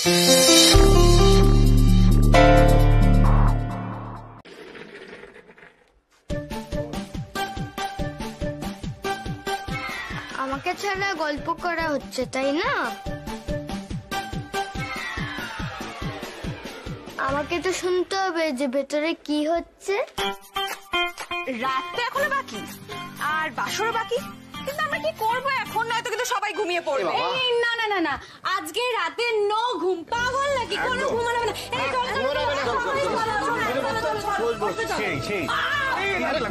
আমাকে ছাড়া গল্প করা হচ্ছে, তাই না? আমাকে তো শুনতে হবে যে ভেতরে কি হচ্ছে। রাত তো এখনো বাকি, আর বাসরও বাকি, কিন্তু আমরা কি করবো এখন? নয়তো কিন্তু সবাই ঘুমিয়ে পড়বে। না না না না, আজকে রাতে নো ঘুম। পাগল নাকি? কোনো ঘুমানো হবে না।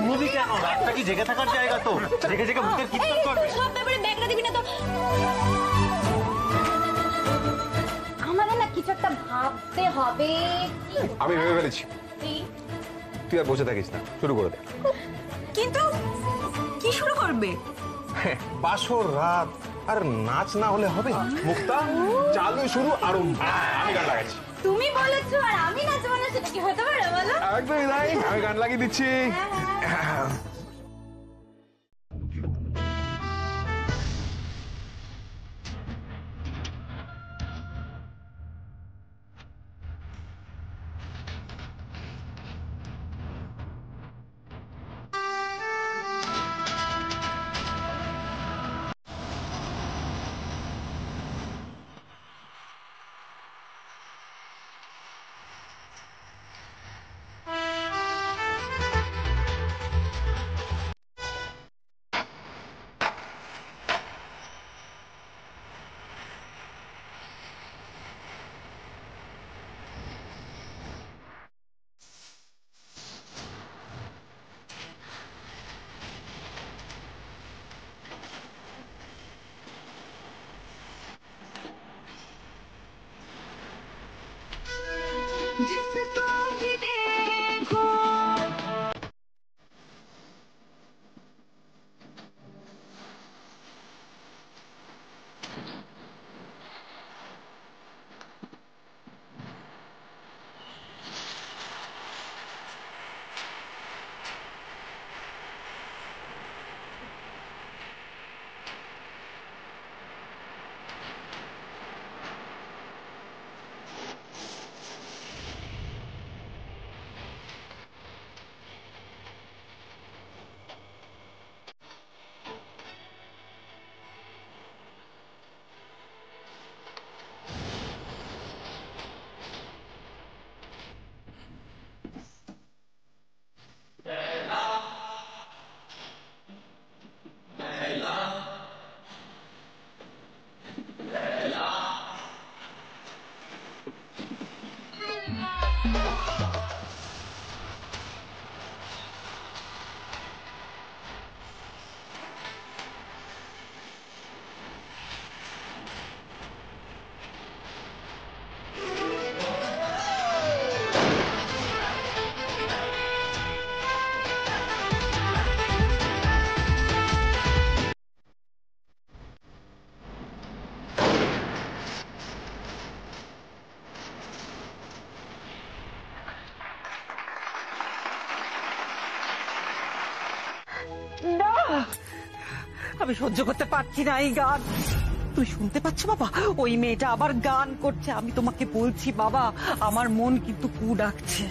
মুভি কেন? রাতটা কি জেগে থাকার জায়গা? তো জেগে জেগে মুখের কীর্তন করবে। সব ব্যাপারে ব্যাগটা দিবি না তো? আমাদের না কিছু একটা ভাবতে হবে। আমি ভেবে ফেলেছি, তুই আর বসে থাকিস না, শুরু করে দে। কিন্তু কি শুরু করবে? বাসর রাত, আর নাচ না হলে হবে? মুক্তা, চালু শুরু আরম্ভ। আমি গান লাগাচ্ছি। তুমি বলেছো আর আমি নাচবো না, সেটা কি হতে পারে বলো? একদমই তাই, আমি গান লাগিয়ে দিচ্ছি। আমি সহ্য করতে পারছি না এই গান। তুই শুনতে পাচ্ছ বাবা? ওই মেয়েটা আবার গান করছে। আমি তোমাকে বলছি বাবা, আমার মন কিন্তু কু ডাকছে।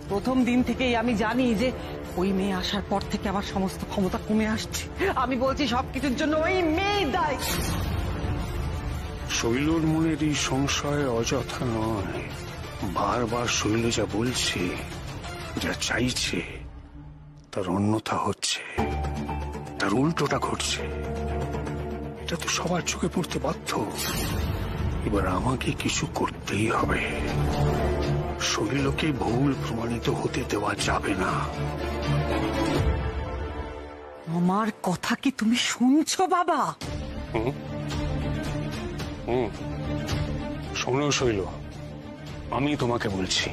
প্রথম দিন থেকেই আমি জানি যে ওই মেয়ে আসার পর থেকে আমার সমস্ত ক্ষমতা কমে আসছে। আমি বলছি সবকিছুর জন্য ওই মেয়ে দায়ী। শৈলর মনের এই সংশয় অযথা নয়। বারবার শৈল যা বলছে, যা চাইছে, তার অন্যথা হচ্ছে, তার উল্টোটা ঘটছে। এটা তো সবার চোখে পড়তে বাধ্য। এবার আমাকে কিছু করতেই হবে। শৈলকে ভুল প্রমাণিত হতে দেওয়া যাবে না। আমার কথা কি তুমি শুনছো বাবা? শোনো শৈল, আমি তোমাকে বলছি,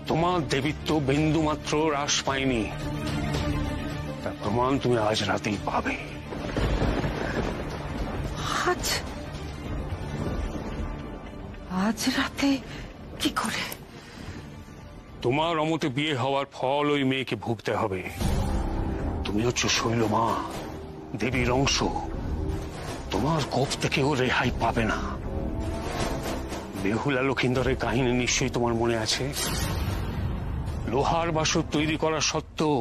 তোমার দেবীত্ব বিন্দু মাত্র হ্রাস পায়নি। তার প্রমাণ তুমি আজ রাতেই পাবে। আজ রাতে কি করে? তোমার অমতে বিয়ে হওয়ার ফল ওই মেয়েকে ভুগতে হবে। তুমি হচ্ছে শৈল মা, দেবীর অংশ। তোমার কোপ থেকে ও রেহাই পাবে না। বেহুলা লক্ষিন্দরের কাহিনী নিশ্চয়ই তোমার মনে আছে। লোহার বাসর তৈরি করা সত্ত্বেও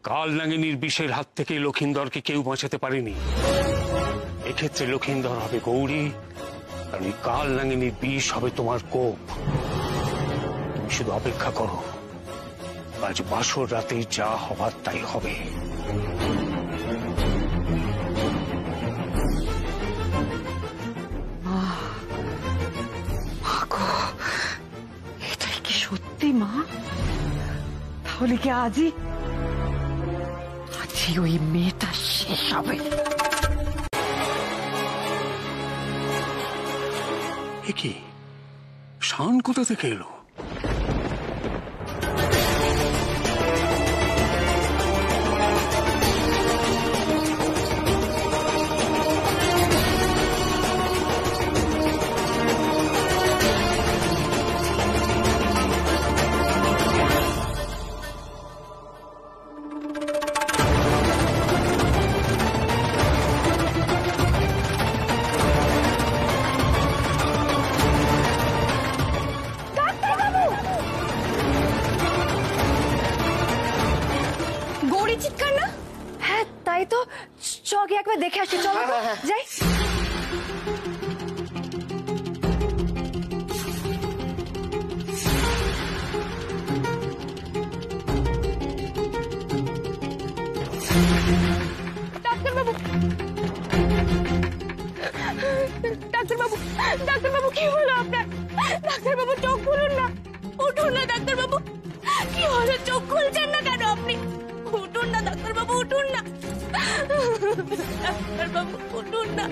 কাল নাগিনীর বিষের হাত থেকে লক্ষিন্দরকে কেউ বাঁচাতে পারেনি। এক্ষেত্রে লক্ষিন্দর হবে গৌরী, আর ওই কাল নাগিনীর বিষ হবে তোমার কোপ। তুমি শুধু অপেক্ষা করো, আজ বাসর রাতে যা হবার তাই হবে। এটাই কি সত্যি মা? তাহলে কি আজই ওই মেয়েটা শেষ হবে? এ কি, শান কোথা থেকে এলো? গৌরী চিৎকার না? হ্যাঁ তাই তো, চকে একবার দেখে আসি, চলো যাই। ডাক্তারবাবু, ডাক্তারবাবু, ডাক্তারবাবু কি হলো আপনার? ডাক্তারবাবু চোখ খুলুন না, উঠুন না ডাক্তারবাবু। কি হলো, চোখ খুলছেন না কেন আপনি? উঠুন না ডাক্তারবাবু, উঠুন না ডাক্তারবাবু, উঠুন না।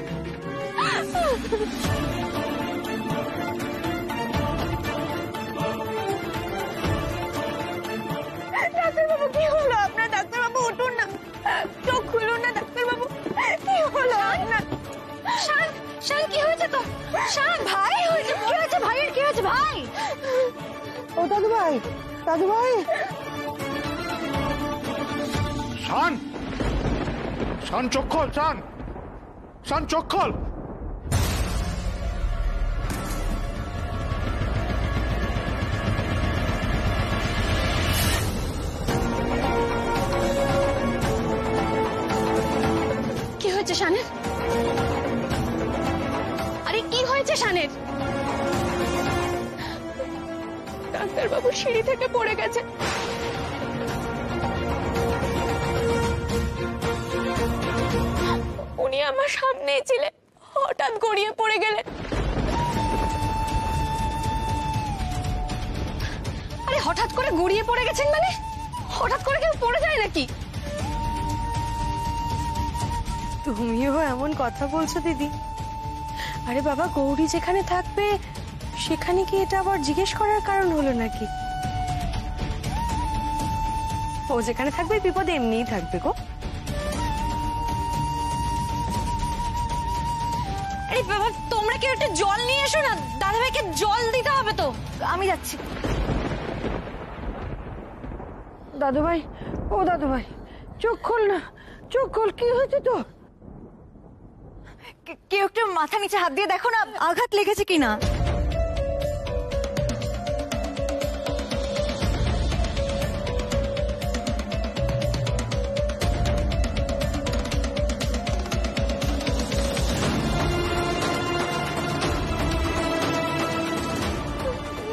ডাক্তারবাবু কি হলো আপনার? ডাক্তারবাবু উঠুন না, চোখ খুলুন না ডাক্তারবাবু, কি হলো আপনার? শান, শান কি হয়েছে তো? শান ভাই হয়েছে, কি হয়েছে ভাইয়ের, কি হয়েছে ভাই? ও দাদু ভাই, দাদু ভাই। শান, শান চোখ খোল, শান, শান চোখ খোল। কি হয়েছে শানের? আরে কি হয়েছে শানের? ডাক্তারবাবু সিঁড়ি থেকে পড়ে গেছে। উনি আমার সামনেই ছিলেন, হঠাৎ গড়িয়ে পড়ে গেলেন। আরে হঠাৎ করে গড়িয়ে পড়ে গেছেন মানে? হঠাৎ করে কেউ পড়ে যায় নাকি? তুমিও এমন কথা বলছো দিদি? আরে বাবা, গৌরী যেখানে থাকবে সেখানে কি এটা আবার জিজ্ঞেস করার কারণ হলো নাকি? ও যেখানে থাকবে বিপদে এমনিই থাকবে গো। আরে বাবা, তোমরা কেউ একটু জল নিয়ে এসো না, দাদাভাইকে জল দিতে হবে তো। আমি যাচ্ছি। দাদু ভাই, ও দাদু ভাই, চোখ খোল না, চোখ খোল, কি হয়েছে তো? কেউ একটু মাথা নিচে হাত দিয়ে দেখো না, আঘাত লেগেছে কিনা।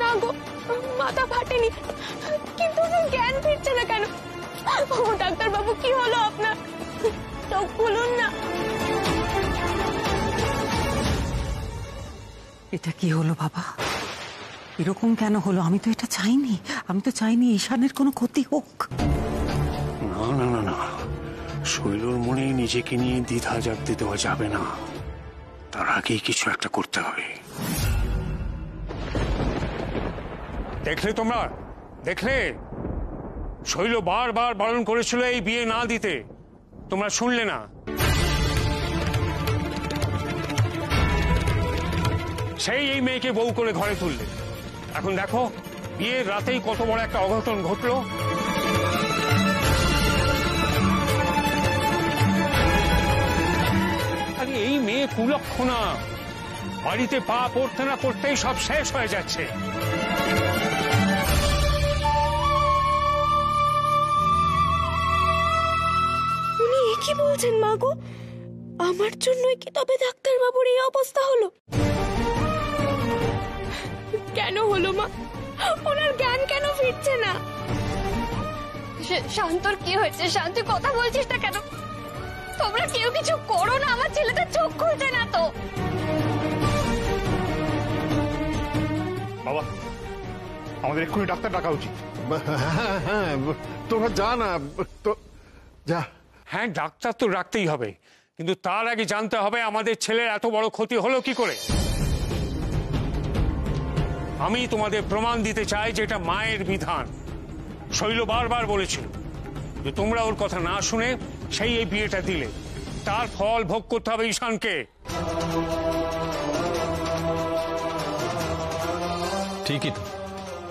না গো, মাথা ফাটেনি, কিন্তু জ্ঞান ফিরছে না কেন? ও ডাক্তারবাবু কি হলো আপনার? চোখ খুলুন না। এটা কি হলো বাবা? এরকম কেন হলো? আমি তো এটা চাইনি, আমি তো চাইনি ঈশানের কোনো ক্ষতি হোক। না না না না, শৈলর মনে নিজেকে নিয়ে দ্বিধা জাগতে দেওয়া যাবে না। তার আগেই কিছু একটা করতে হবে। দেখলে তোমরা, দেখলে শৈল বারবার বারণ করেছিল এই বিয়ে না দিতে, তোমরা শুনলে না। সেই এই মেয়েকে বউ করে ঘরে তুললে। এখন দেখো বিয়ের রাতেই কত বড় একটা অঘটন ঘটলো। আরে এই মেয়ে কুলক্ষণা, বাড়িতে পা পড়তে না পড়তেই সব শেষ হয়ে যাচ্ছে। উনি কি বলছেন মা গো? আমার জন্যই কি তবে ডাক্তার বাবুর এই অবস্থা হলো? কেন হলো মা? ওনার জ্ঞান কেন ফিরছে না? শান্তর কি হয়েছে? শান্ত কথা বলছিস না কেন? তোমরা কেউ কিছু করো না, আমার ছেলেটা চোখ খুলছে না তো। বাবা, আমাদের এক্ষুনি ডাক্তার ডাকা উচিত। হ্যাঁ, তোমরা যা না তো যা। হ্যাঁ, ডাক্তার তো রাখতেই হবে, কিন্তু তার আগে জানতে হবে আমাদের ছেলের এত বড় ক্ষতি হলো কি করে। আমি তোমাদের প্রমাণ দিতে চাই যে এটা মায়ের বিধান। শৈল বারবার বলেছিল যে তোমরা ওর কথা না শুনে সেই এই বিয়েটা দিলে, তার ফল ভোগ করতে হবে ঈশানকে। ঠিকই তো,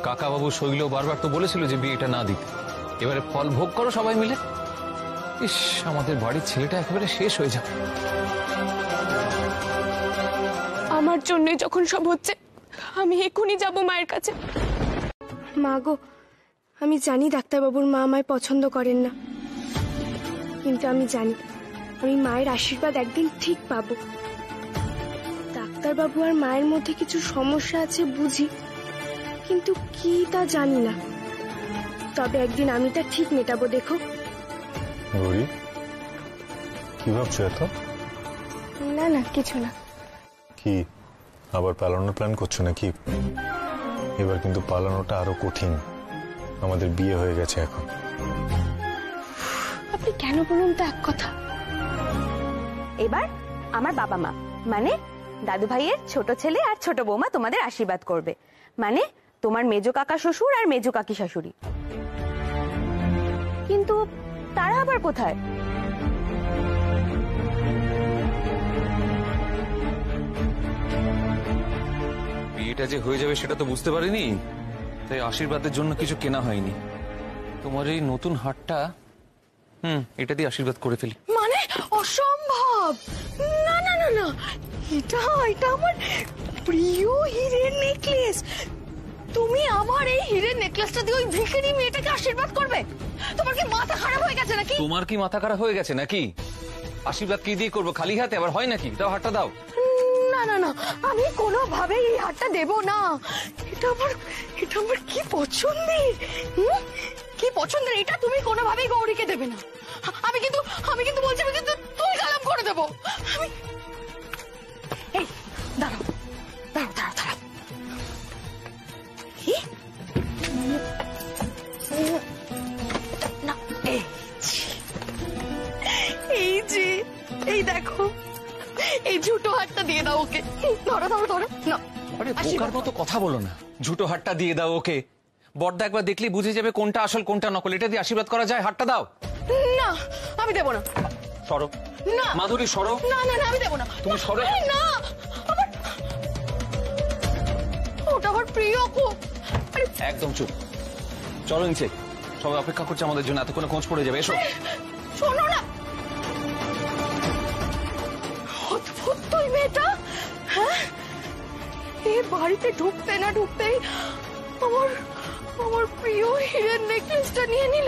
কাকা বাবু শৈল বারবার তো বলেছিল যে বিয়েটা না দিতে। এবারে ফল ভোগ করো সবাই মিলে। ইস, আমাদের বাড়ির ছেলেটা একেবারে শেষ হয়ে যাবে। আমার জন্যই যখন সব হচ্ছে, আমি এক্ষুনি যাব মায়ের কাছে। মা গো, আমি জানি ডাক্তারবাবুর মা আমায় পছন্দ করেন না, কিন্তু আমি জানি আমি মায়ের আশীর্বাদ একদিন ঠিক পাবো। ডাক্তারবাবু আর মায়ের মধ্যে কিছু সমস্যা আছে বুঝি, কিন্তু কি তা জানি না। তবে একদিন আমি তা ঠিক মেটাবো, দেখো। গৌরী, কি ভাবছো এত? না না, কিছু না। কি আবার পালানোর প্ল্যান করছো নাকি? এবার কিন্তু পালানোটা আরো কঠিন। আমাদের বিয়ে হয়ে গেছে এখন। আপনি কেন বলুন তো এক কথা। এবার আমার বাবা মা মানে দাদু ভাইয়ের ছোট ছেলে আর ছোট বৌমা তোমাদের আশীর্বাদ করবে, মানে তোমার মেজো কাকা শ্বশুর আর মেজো কাকি শাশুড়ি। কিন্তু তারা আবার কোথায়? বিয়েটা যে হয়ে যাবে সেটা তো বুঝতে পারিনি, তাই আশীর্বাদের জন্য কিছু কেনা হয়নি। তোমার এই নতুন হারটা, এটা দিয়ে আশীর্বাদ করে ফেলি। মানে অসম্ভব! না না না না, এটা এটা আমার প্রিয় হীরের নেকলেস। তুমি আমার এই হীরের নেকলেসটা দিয়ে ওই ভিখারি মেয়েটাকে আশীর্বাদ করবে? তোমার কি মাথা খারাপ হয়ে গেছে নাকি? তোমার কি মাথা খারাপ হয়ে গেছে নাকি? আশীর্বাদ কি দিয়ে করবো? খালি হাতে আবার হয় নাকি? দাও, হারটা দাও। না না না, আমি কোনোভাবেই এই হারটা দেব না। এটা আমার কি পছন্দের, কি পছন্দের, এটা তুমি কোনোভাবেই গৌরীকে দেবে না। আমি কিন্তু বলছি, আমি কিন্তু তুই কালাম করে দেবো। এই দাঁড়াও দাঁড়াও দাঁড়াও দাঁড়াও, না এই যে এই দেখো, এই ঝুটো হাতটা দিয়ে দাও ওকে। ধরো ধরো ধরো না। আরে বোকার মতো কথা বলো না। ঝুটো হাতটা দিয়ে দাও ওকে। বড়দা একবার দেখলি বুঝে যাবে কোনটা আসল কোনটা নকল। এটা দিয়ে আশীর্বাদ করা যায়? হাতটা দাও। না, আমি দেবো না। সরো না মাধুরী, সরো। না না না, আমি দেবো না। তুমি সরো। না, ওটা আমার প্রিয় খুব। একদম চুপ। চলো নিচে, সবাই অপেক্ষা করছে আমাদের জন্য। এতক্ষণে খোঁজ পড়ে যাবে। এসো। শোনো না, অদ্ভুত তুই মেয়েটা। হ্যাঁ, এ বাড়িতে ঢুকতে না ঢুকতেই আমার প্রিয় হীরের নেকলেসটা নিয়ে নিল।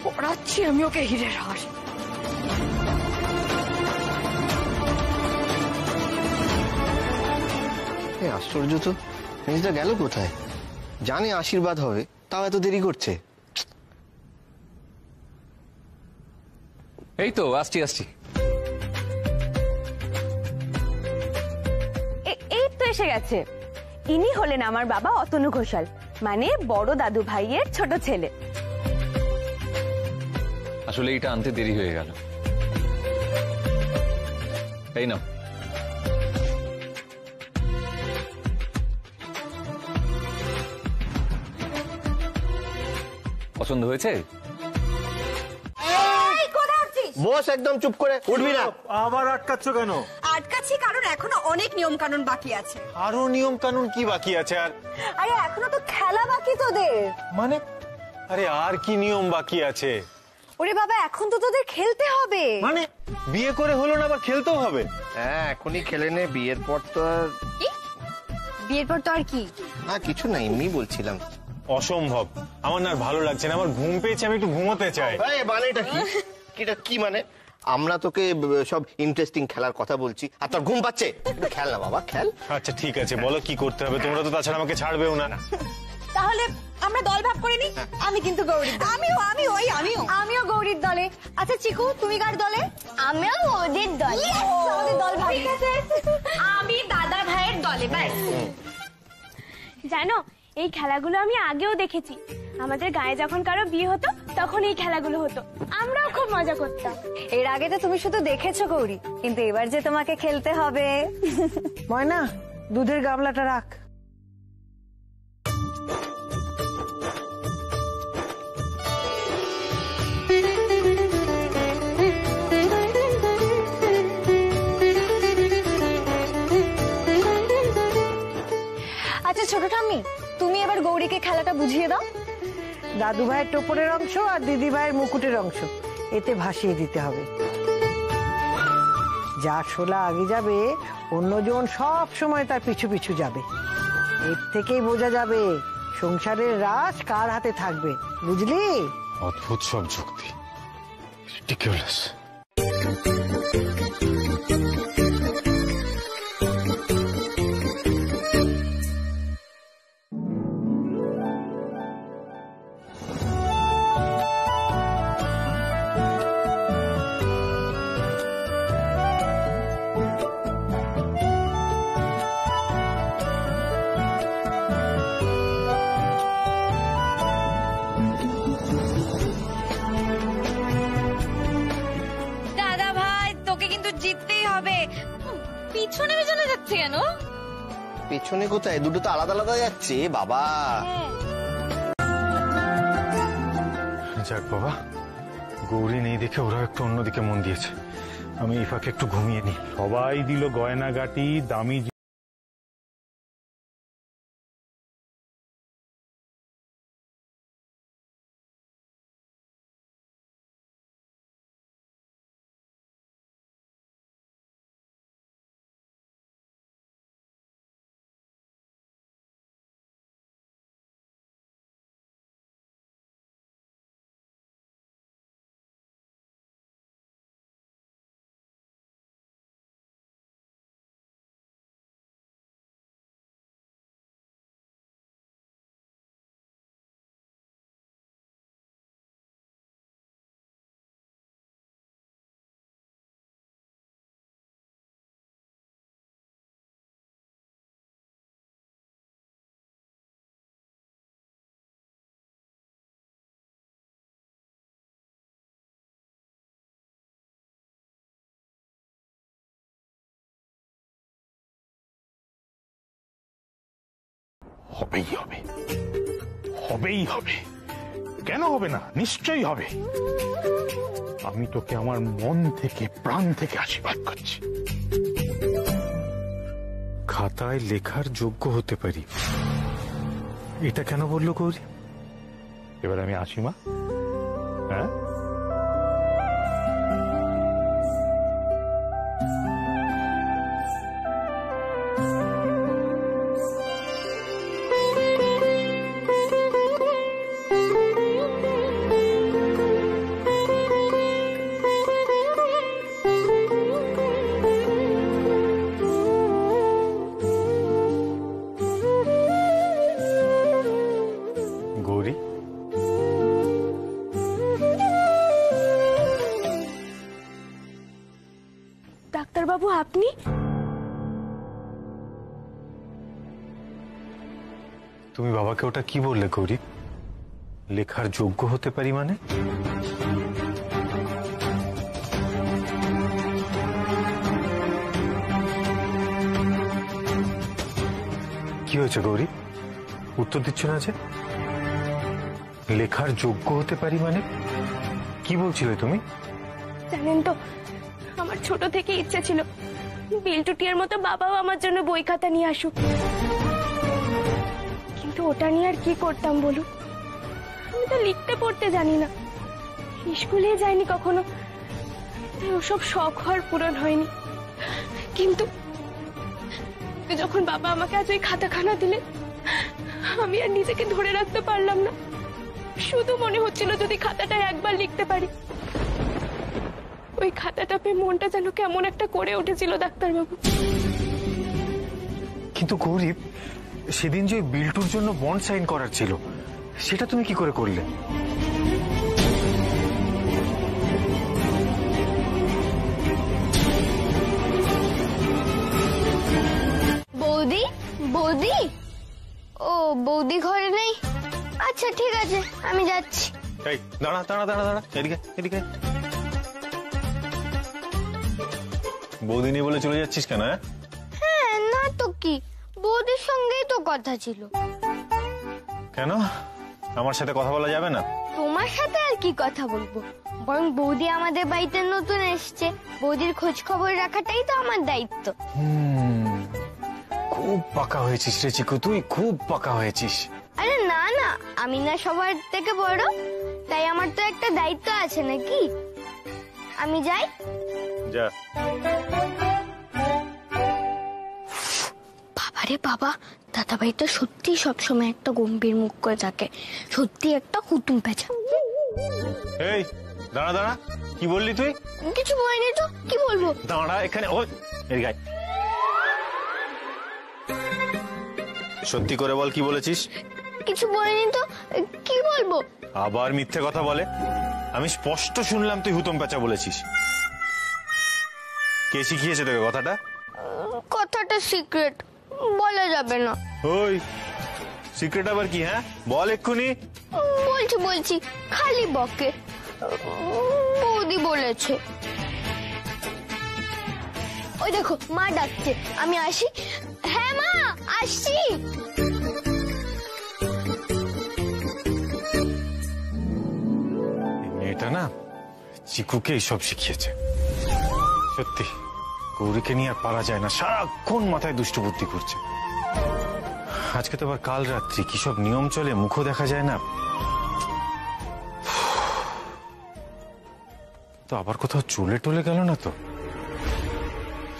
পড়াচ্ছি আমি ওকে হীরের হার। আশ্চর্য তো, মেজদা গেল কোথায়? জানে আশীর্বাদ হবে, তাও এত দেরি করছে। এই তো আসছি আসছি। এই তো এসে গেছে। ইনি হলেন আমার বাবা অতনু ঘোষাল, মানে বড় দাদু ভাইয়ের ছোট ছেলে। আসলে এটা আনতে দেরি হয়ে গেল। এই নাও। পছন্দ হয়েছে? বস একদম চুপ করে উঠবি না। আবার আটকাচ্ছ কেন? আটকাচ্ছি কারণ এখনো অনেক নিয়ম কানুন বাকি আছে। আরো নিয়ম কানুন কি বাকি আছে? আর আরে এখনো তো খেলা বাকি তোদের। মানে, আরে আর কি নিয়ম বাকি আছে? ওরে বাবা, এখন তো তোদের খেলতে হবে। মানে বিয়ে করে হলো না, আবার খেলতেও হবে? হ্যাঁ, এখনই খেলে নে, বিয়ের পর তো আর। বিয়ের পর তো আর কি? না কিছু না, এমনি বলছিলাম। অসম্ভব, আমার না আর ভালো লাগছে না, আমার ঘুম পেয়েছে, আমি একটু ঘুমোতে চাই। মানে এটা কি? এটা কি মানে? আমরা তোকে সব ইন্টারেস্টিং খেলার কথা বলছি আর তোর ঘুম পাচ্ছে? খেল না বাবা, খেল। আচ্ছা ঠিক আছে, বলো কি করতে হবে? তোমরা তো তাছাড়া আমাকে ছাড়বেও না। তাহলে আমরা দল ভাগ করে নি। আমি কিন্তু গৌরীর, আমিও গৌরীর দলে। আচ্ছা চিকু, তুমি কার দলে? আমিও ওদের দলে। আমাদের দল ভাগ। ঠিক আছে, আমি দাদা ভাইয়ের দলে। ব্যাস। জানো, এই খেলাগুলো আমি আগেও দেখেছি। আমাদের গায়ে যখন কারো বিয়ে হতো তখন এই খেলাগুলো হতো, আমরাও খুব মজা করতাম। এর আগে তো তুমি শুধু দেখেছো গৌরী, কিন্তু এবার যে তোমাকে খেলতে হবে। ময়না, দুধের গামলাটা রাখ। আচ্ছা ছোট ঠাম্মি, তুমি এবার গৌরীকে খেলাটা বুঝিয়ে দাও। দাদু ভাইয়ের টোপরের অংশ আর দিদি ভাইয়ের মুকুটের অংশ এতে ভাসিয়ে দিতে হবে। যার শোলা আগে যাবে অন্যজন সব সময় তার পিছু পিছু যাবে। এর থেকেই বোঝা যাবে সংসারের রাজ কার হাতে থাকবে, বুঝলি? অদ্ভুত সব যুক্তি, রিডিকুলাস। দাদা ভাই, তোকে কিন্তু জিততেই হবে। পিছনে পিছনে যাচ্ছে কেন? পেছনে কোথায়? দুটো তো আলাদা আলাদা যাচ্ছে বাবা। যাক বাবা, গৌরী নেই দেখে ওরা একটু অন্যদিকে মন দিয়েছে। আমি এই ফাঁকে একটু ঘুমিয়ে নিই। সবাই দিল গয়নাগাটি, দামি হবেই হবে, হবেই হবে। কেন হবে না? নিশ্চয়ই হবে। আমি তোকে আমার মন থেকে, প্রাণ থেকে আশীর্বাদ করছি। খাতায় লেখার যোগ্য হতে পারি, এটা কেন বললো গৌরী? এবার আমি আসি মা। হ্যাঁ, গৌরী, ডাক্তারবাবু, আপনি? তুমি বাবাকে ওটা কি বললে গৌরী? লেখার যোগ্য হতে পারি মানে? কি হয়েছে গৌরী, উত্তর দিচ্ছ না যে? লেখার যোগ্য হতে পারি মানে কি বলছিলে তুমি? জানেন তো, আমার ছোট থেকে ইচ্ছে ছিল বিলটুটিয়ার মতো বাবাও আমার জন্য বই খাতা নিয়ে আসুক, কিন্তু ওটা নিয়ে আর কি করতাম বলুন? আমি তো লিখতে পড়তে জানি না। স্কুলে যায়নি কখনো, তাই ওসব শখ হওয়ার পূরণ হয়নি। কিন্তু যখন বাবা আমাকে আজ ওই খাতাখানা দিলে, আমি আর নিজেকে ধরে রাখতে পারলাম না। শুধু মনে হচ্ছিল যদি খাতাটা একবার লিখতে পারি। ওই খাতাটা পেয়ে মনটা যেন কেমন একটা করে উঠেছিল ডাক্তারবাবু। কিন্তু গৌরীব, সেদিন যে বিল্টুর জন্য বন্ড সাইন করার ছিল, সেটা তুমি কি করে করলে? বৌদি, বৌদি, ও বৌদি ঘরে নেই? আচ্ছা ঠিক আছে, আমি যাচ্ছি। এই দাঁড়া দাঁড়া দাঁড়া দাঁড়া, এদিকে এদিকে। বৌদি নেই বলে চলে যাচ্ছিস কেন? হ্যাঁ, না তো কি, বৌদির সঙ্গেই তো কথা ছিল। কেন, আমার সাথে কথা বলা যাবে না? তোমার সাথে আর কি কথা বলবো, বরং বৌদি আমাদের বাড়িতে নতুন এসছে, বৌদির খোঁজ খবর রাখাটাই তো আমার দায়িত্ব। খুব পাকা হয়েছিস রে চিকু, তুই খুব পাকা হয়েছিস। আরে না না, আমি না সবার থেকে বড়, তাই আমার তো একটা দায়িত্ব আছে নাকি। আমি যাই। যা। বাবারে বাবা, দাদাভাই তো সত্যি সবসময় একটা গম্ভীর মুখ করে থাকে, সত্যি একটা কুতুম পেঁচা। এই দাঁড়া দাঁড়া, কি বললি তুই? কিছু বলিনি তো, কি বলবো? দাঁড়া এখানে, ও এদিকে আয়। সত্যি করে বল, কি বলেছিস? কিছু বলিনি তো, কি বলবো? আবার মিথ্যে কথা বলে। আমি স্পষ্ট শুনলাম তুই হুতম পেঁচা বলেছিস। কে শিখিয়েছে তোকে কথাটা? কথাটা সিক্রেট, বলা যাবে না। ওই সিক্রেট আবার কি? হ্যাঁ বল এক্ষুনি। বলছি বলছি, খালি বকে। বৌদি বলেছে। ওই দেখো মা ডাকছে, আমি আসি। হ্যাঁ মা, আসছি। মেয়েটা না চিকুকে এইসব শিখিয়েছে। সত্যি গৌরীকে নিয়ে আর পারা যায় না, সারাক্ষণ মাথায় দুষ্টু বুদ্ধি করছে। আজকে তো আবার কাল রাত্রি কি সব নিয়ম চলে, মুখও দেখা যায় না। তো আবার কোথাও চলে টলে গেল না তো?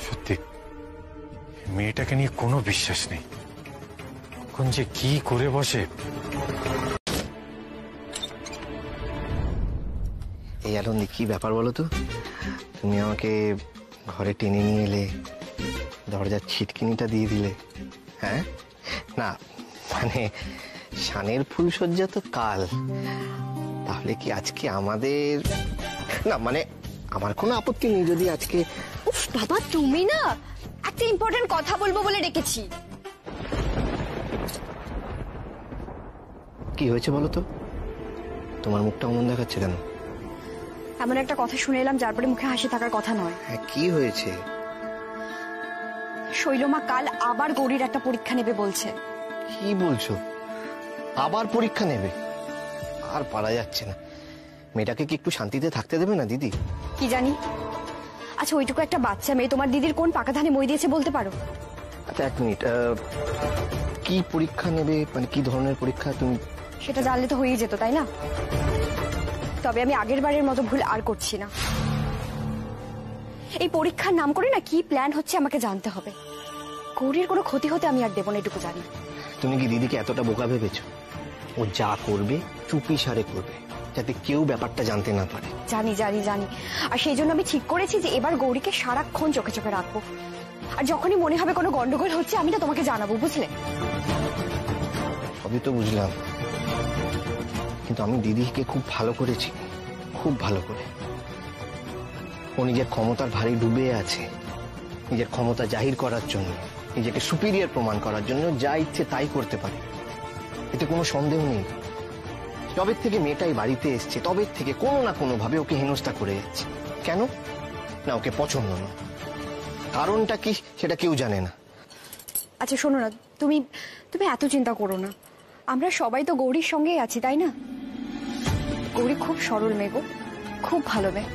সত্যি মেয়েটাকে নিয়ে কোনো বিশ্বাস নেই, কখন যে কি করে বসে। এই আনন্দি, কি ব্যাপার বলো তো? তুমি আমাকে ঘরে টেনে নিয়ে এলে, দরজার ছিটকিনিটা দিয়ে দিলে। হ্যাঁ না মানে শানের ফুলসজ্জা তো কাল, তাহলে কি আজকে আমাদের না, মানে আমার কোনো আপত্তি নেই যদি আজকে। উফ বাবা, তুমি না একটা ইম্পর্টেন্ট কথা বলবো বলে ডেকেছি। কি হয়েছে বলো তো? তোমার মুখটা অমন দেখাচ্ছে কেন? এমন একটা কথা শুনে এলাম যার পরে মুখে হাসি থাকার কথা নয়। হ্যাঁ কি হয়েছে? শৈলমা কাল আবার গৌরীর একটা পরীক্ষা নেবে বলছে। কি বলছো? আবার পরীক্ষা নেবে? আর পারা যাচ্ছে না। মেয়েটাকে কি একটু শান্তিতে থাকতে দেবে না দিদি? কি জানি। আচ্ছা ওইটুকু একটা বাচ্চা মেয়ে তোমার দিদির কোন পাকা ধানে মই দিয়েছে বলতে পারো? আচ্ছা এক মিনিট, কি পরীক্ষা নেবে, মানে কি ধরনের পরীক্ষা? তুমি সেটা জানলে তো হয়েই যেত, তাই না? তবে আমি আগের বারের মতো ভুল আর করছি না। এই পরীক্ষার নাম করে না কি প্ল্যান হচ্ছে আমাকে জানতে হবে। গৌরীর কোনো ক্ষতি হতে আমি আর দেবো না, এটুকু জানি। তুমি কি দিদিকে এতটা বোকা ভেবেছো? ও যা করবে চুপি সারে করবে, যাতে কেউ ব্যাপারটা জানতে না পারে। জানি জানি জানি, আর সেই জন্য আমি ঠিক করেছি যে এবার গৌরীকে সারাক্ষণ চোখে চোখে রাখবো। আর যখনই মনে হবে কোনো গন্ডগোল হচ্ছে আমি তো তোমাকে জানাবো, বুঝলে? সবই তো বুঝলাম, কিন্তু আমি দিদিকে খুব ভালো করেছি, খুব ভালো করে। ও নিজের ক্ষমতার ভারী ডুবে আছে, নিজের ক্ষমতা জাহির করার জন্য, নিজেকে সুপিরিয়র প্রমাণ করার জন্য যা ইচ্ছে তাই করতে পারে, এতে কোনো সন্দেহ নেই। তবে থেকে মেয়েটাই বাড়িতে এসছে, তবে থেকে কোনো না কোনো ভাবে ওকে হেনস্থা করে যাচ্ছে। কেন না? ওকে পছন্দ না। কারণটা কি সেটা কেউ জানে না। আচ্ছা শোনো না, তুমি তুমি এত চিন্তা করো না। আমরা সবাই তো গৌরীর সঙ্গেই আছি, তাই না? গৌরী খুব সরল মেয়ে গো, খুব ভালো মেয়ে।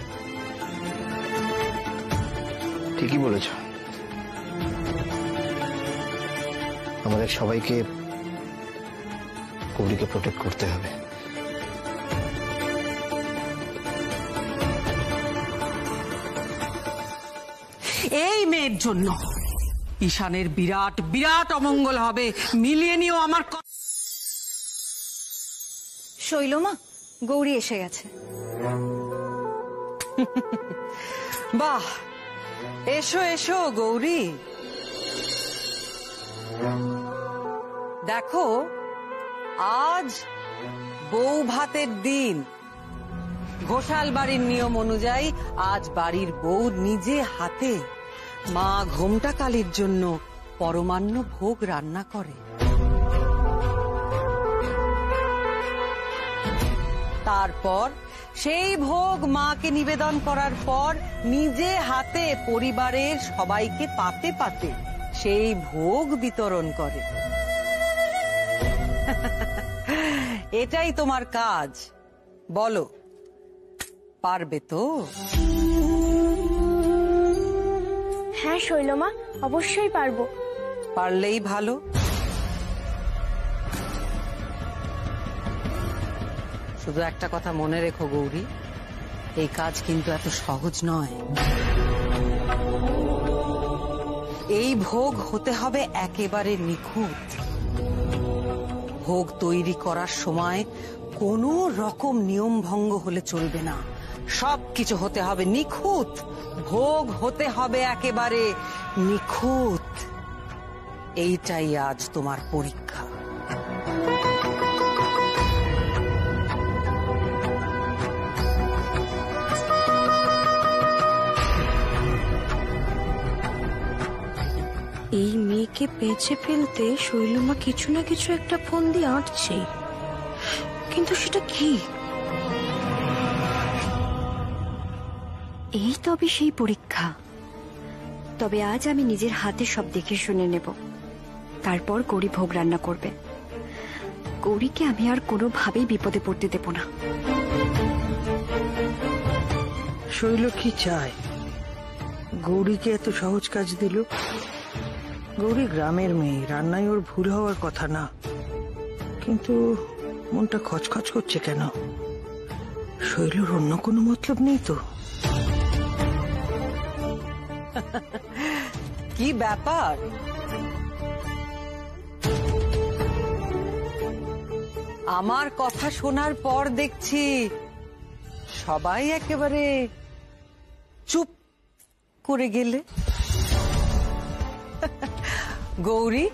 ঠিকই বলেছ। আমাদের সবাইকে গৌরীকে প্রোটেক্ট করতে হবে। এই মেয়ের জন্য ঈশানের বিরাট বিরাট অমঙ্গল হবে। মিলিয়ে নিও আমার শৈলমা, গৌরী এসে গেছে। বাহ, এসো এসো গৌরী। দেখো, আজ বউ ভাতের দিন। ঘোষাল বাড়ির নিয়ম অনুযায়ী আজ বাড়ির বউ নিজে হাতে মা ঘোমটা কালীর জন্য পরমান্ন ভোগ রান্না করে। তারপর সেই ভোগ মাকে নিবেদন করার পর নিজে হাতে পরিবারের সবাইকে পাতে পাতে সেই ভোগ বিতরণ করে। এটাই তোমার কাজ, বলো পারবে তো? হ্যাঁ শৈলমা, অবশ্যই পারবো। পারলেই ভালো। শুধু একটা কথা মনে রেখো গৌরী, এই কাজ কিন্তু এত সহজ নয়। এই ভোগ হতে হবে একেবারে নিখুঁত। ভোগ তৈরি করার সময় কোনো রকম নিয়ম ভঙ্গ হলে চলবে না। সবকিছু হতে হবে নিখুঁত, ভোগ হতে হবে একেবারে নিখুঁত। এইটাই আজ তোমার পরীক্ষা। এই মেয়েকে বেঁচে ফেলতে শৈলমা কিছু না কিছু একটা ফন্দি আঁটছে, কিন্তু সেটা কি? এই তবে সেই পরীক্ষা। তবে আজ আমি নিজের হাতে সব দেখে শুনে নেব, তারপর গৌরী ভোগ রান্না করবে। গৌরীকে আমি আর কোনোভাবেই বিপদে পড়তে দেব না। শৈল কি চায়? গৌরীকে এত সহজ কাজ দিল? গৌরী গ্রামের মেয়ে, রান্নায় ওর ভুল হওয়ার কথা না, কিন্তু মনটা খচখচ করছে কেন? শৈলর অন্য কোনো মতলব নেই তো? কি ব্যাপার? আমার কথা শোনার পর দেখছি সবাই একেবারে চুপ করে গেলে। গৌরী,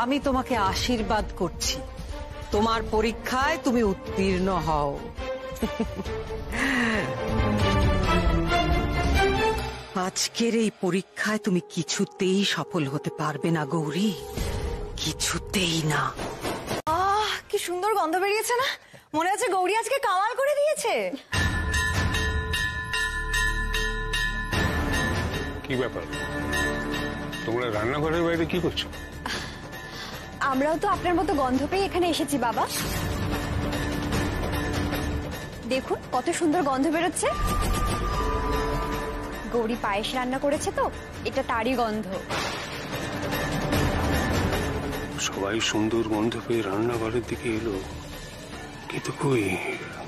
আমি তোমাকে আশীর্বাদ করছি, তোমার পরীক্ষায় তুমি উত্তীর্ণ হও। আজকের এই পরীক্ষায় তুমি কিছুতেই সফল হতে পারবে না গৌরী, কিছুতেই না। কি সুন্দর গন্ধ বেরিয়েছে না? মনে হচ্ছে গৌরী আজকে কামাল করে দিয়েছে। কি ব্যাপার, তোমরা রান্নাঘরের বাইরে কি করছো? আমরাও তো আপনার মতো গন্ধ পেয়ে এখানে এসেছি বাবা। দেখুন কত সুন্দর গন্ধ বেরোচ্ছে। গৌরী পায়েস রান্না করেছে তো, এটা তারই গন্ধ। সবাই সুন্দর গন্ধ পেয়ে রান্নাঘরের দিকে এলো, কিন্তু কই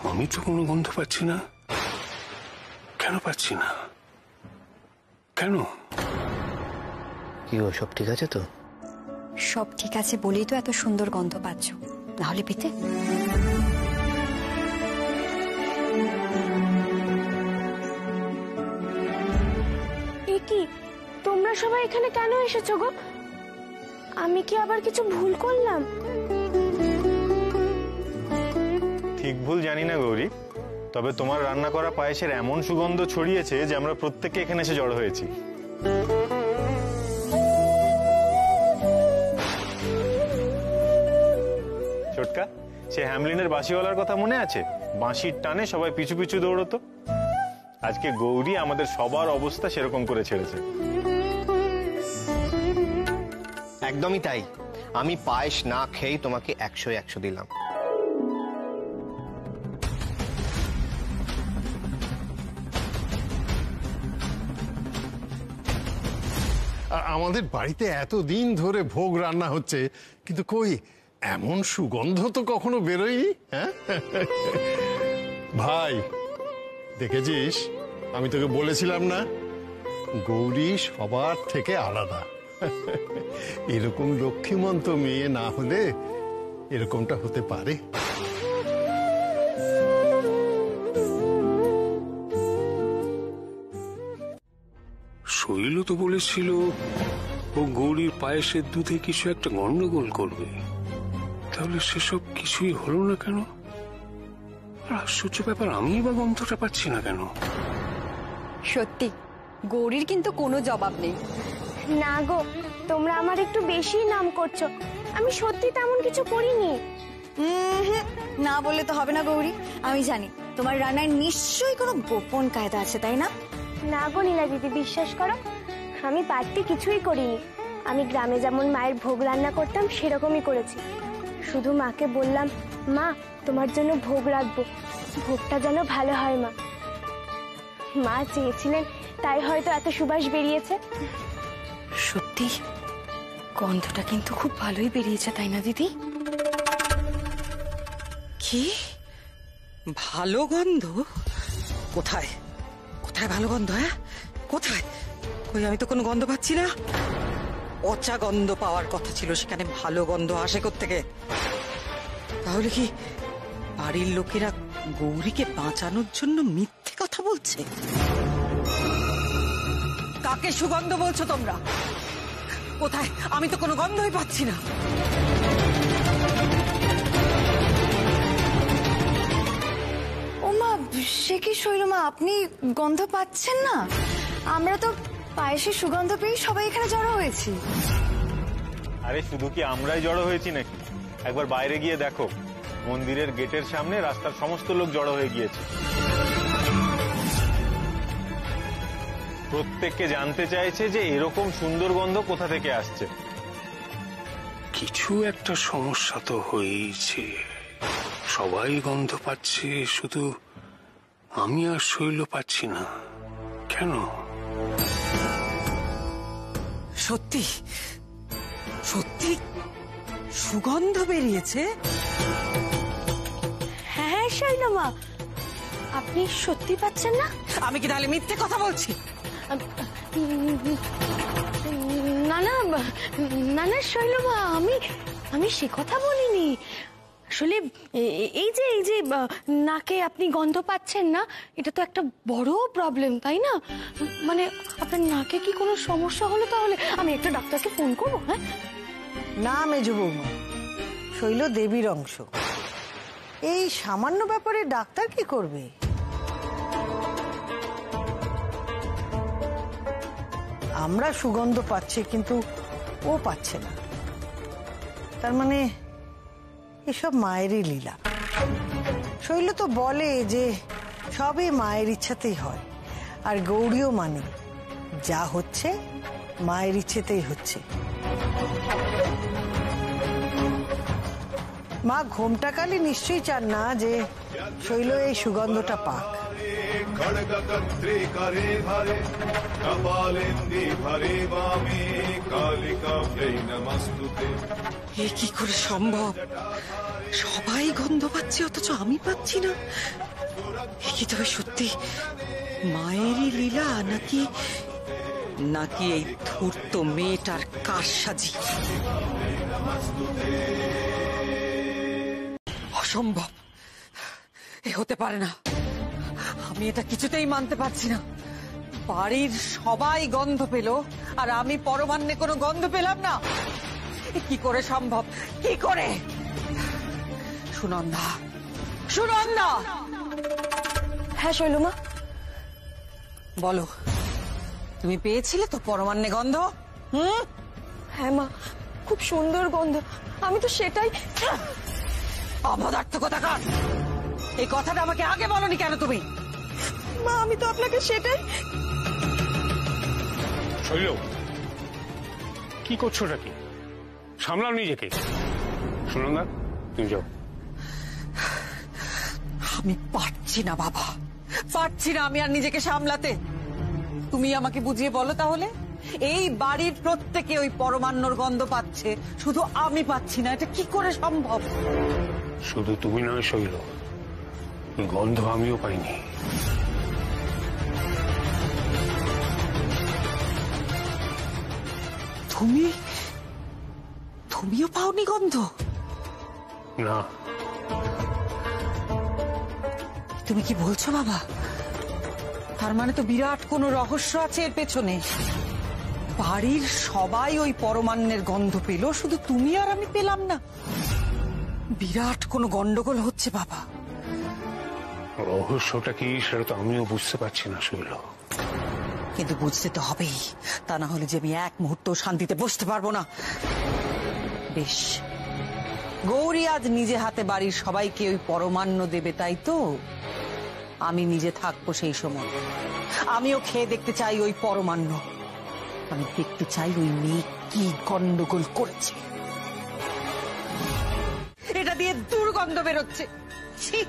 আমি তো কোনো গন্ধ পাচ্ছি না। কেন পাচ্ছি না? কেন? কি ও, সব ঠিক আছে তো? সব ঠিক আছে বলেই তো এত সুন্দর গন্ধ পাচ্ছ, নাহলে পেতে? এ কি, তোমরা সবাই এখানে কেন এসেছো গো? আমি কি আবার কিছু ভুল করলাম? ঠিক ভুল জানি না গৌরী, তবে তোমার রান্না করা পায়েসের এমন সুগন্ধ ছড়িয়েছে যে আমরা প্রত্যেকে এখানে এসে জড়ো হয়েছি। ছোটকা, সে হ্যামলিনের বাঁশিওয়ালার কথা মনে আছে? বাঁশির টানে সবাই পিছু পিছু দৌড়তো। আজকে গৌরী আমাদের সবার অবস্থা সেরকম করে ছেড়েছে। একদমই তাই। আমি পায়েস না খেয়েই তোমাকে 100-100 দিলাম। আমাদের বাড়িতে এতদিন ধরে ভোগ রান্না হচ্ছে, কিন্তু কই এমন সুগন্ধ তো কখনো বেরোয়নি। হ্যাঁ ভাই, দেখেছিস আমি তোকে বলেছিলাম না গৌরী সবার থেকে আলাদা। এরকম লক্ষ্মীমন্ত মেয়ে না হলে এরকমটা হতে পারে? শৈল তো বলেছিল ও গৌরীর পায়েসের দুধে কিছু একটা গন্ডগোল করবে, তাহলে সেসব কিছুই হলো না কেন? আর আশ্চর্য ব্যাপার, আমি বা গন্ধটা পাচ্ছি না কেন? সত্যি গৌরীর কিন্তু কোনো জবাব নেই। না গো, তোমরা আমার একটু বেশি নাম করছো। আমি সত্যি তেমন কিছু করিনি। না বললে তো হবে না গৌরী, আমি জানি তোমার রান্নায় নিশ্চয়ই কোনো গোপন কায়দা আছে, তাই না? না গো নীলা দিদি, বিশ্বাস করো, আমি বাড়তি কিছুই করিনি। আমি গ্রামে যেমন মায়ের ভোগ রান্না করতাম সেরকমই করেছি। শুধু মাকে বললাম, মা তোমার জন্য ভোগ রাখবো, ভোগটা যেন ভালো হয়। মা চেয়েছিলেন, তাই হয়তো এত সুবাস বেরিয়েছে। সত্যি গন্ধটা কিন্তু খুব ভালোই বেরিয়েছে, তাই না দিদি? কি ভালো গন্ধ? কোথায় কোথায় ভালো গন্ধ? হ্যাঁ কোথায়? কই, আমি তো কোনো গন্ধ পাচ্ছি না। পচা গন্ধ পাওয়ার কথা ছিল, সেখানে ভালো গন্ধ আসে কোত্থেকে? তাহলে কি বাড়ির লোকেরা গৌরীকে বাঁচানোর জন্য মিথ্যে কথা বলছে? কাকে সুগন্ধ বলছো তোমরা? কোথায়? আমি তো কোনো গন্ধই পাচ্ছি না। ওমা, সে কি শৈলমা, আপনি গন্ধ পাচ্ছেন না? আমরা তো পায়েসের সুগন্ধ পেয়ে সবাই এখানে জড়ো হয়েছি। আরে শুধু কি আমরাই জড়ো হয়েছি নাকি? একবার বাইরে গিয়ে দেখো, মন্দিরের গেটের সামনে রাস্তার সমস্ত লোক জড়ো হয়ে গিয়েছে। প্রত্যেককে জানতে চাইছে যে এরকম সুন্দর গন্ধ কোথা থেকে আসছে। কিছু একটা সমস্যা তো হয়েছে, সবাই গন্ধ পাচ্ছে, শুধু আমি আর শৈল পাচ্ছি না কেন? সত্যি সত্যি সুগন্ধ বেরিয়েছে? হ্যাঁ শৈলমা, আপনি সত্যি পাচ্ছেন না? আমি কি তাহলে মিথ্যে কথা বলছি? না না না না শৈলমা, আমি সে কথা বলিনি। আসলে এই যে নাকে আপনি গন্ধ পাচ্ছেন না, এটা তো একটা বড় প্রবলেম, তাই না? মানে আপনার নাকে কি কোনো সমস্যা হলো? তাহলে আমি একটা ডাক্তারকে ফোন করবো। হ্যাঁ না মেজো বৌমা, শৈল দেবীর অংশ, এই সামান্য ব্যাপারে ডাক্তার কি করবে? আমরা সুগন্ধ পাচ্ছি কিন্তু ও পাচ্ছে না, তার মানে এসব মায়েরই লীলা। শৈল তো বলে যে সবই মায়ের ইচ্ছাতেই হয়, আর গৌরীও মানে যা হচ্ছে মায়ের ইচ্ছেতেই হচ্ছে। মা ঘোমটাকালী নিশ্চয়ই চান না যে শৈল এই সুগন্ধটা পাক। এ কি করে সম্ভব? সবাই গন্ধ পাচ্ছে অথচ আমি পাচ্ছি না। কি তবে সত্যি মায়েরই লীলা, নাকি নাকি এই ধূর্ত মেয়েটার কারসাজি? অসম্ভব, এ হতে পারে না। আমি এটা কিছুতেই মানতে পারছি না। বাড়ির সবাই গন্ধ পেল আর আমি পরমান্নে কোনো গন্ধ পেলাম না। কি করে সম্ভব? কি করে? সুনন্দা, সুনন্দা! হ্যাঁ শৈলমা বলো, তুমি পেয়েছিলে তো পরমান্নে গন্ধ? হ্যাঁ মা, খুব সুন্দর গন্ধ। আমি তো সেটাই। অপদার্থ কোথাকার! এই কথাটা আমাকে আগে বলনি কেন তুমি? মা আমি তো আপনাকে সেটাই। শৈল, কি করছো নাকি? সামলাও নিজেকে। সুনন্দা, তুমি যাও। আমি পারছি না বাবা, পারছি না আমি আর নিজেকে সামলাতে। তুমি আমাকে বুঝিয়ে বলো তাহলে। এই বাড়ির প্রত্যেকে ওই পরমান্নর গন্ধ পাচ্ছে, শুধু আমি পাচ্ছি না, এটা কি করে সম্ভব? শুধু তুমি নয় শৈল, গন্ধ আমিও পাইনি। তুমিও পাওনি গন্ধ? না। তুমি কি বলছো বাবা? তার মানে তো বিরাট কোনো রহস্য আছে এর পেছনে। বাড়ির সবাই ওই পরমান্নের গন্ধ পেল, শুধু তুমি আর আমি পেলাম না। বিরাট কোনো গন্ডগোল হচ্ছে বাবা। রহস্যটা কি সেটা তো আমিও বুঝতে পারছি না শৈল। কিন্তু বুঝতে তো হবেই, তা না হলে যে আমি এক মুহূর্ত শান্তিতে বসতে পারবো না। বেশ, গৌরী আজ নিজে হাতে বাড়ির সবাইকে ওই পরমান্ন দেবে, তাই তো? আমি নিজে থাকবো সেই সময়। আমিও খেয়ে দেখতে চাই ওই পরমান্ন। আমি দেখতে চাই ওই মেয়ে কি গন্ডগোল করেছে। এটা দিয়ে দুর্গন্ধ বেরোচ্ছে। ছি!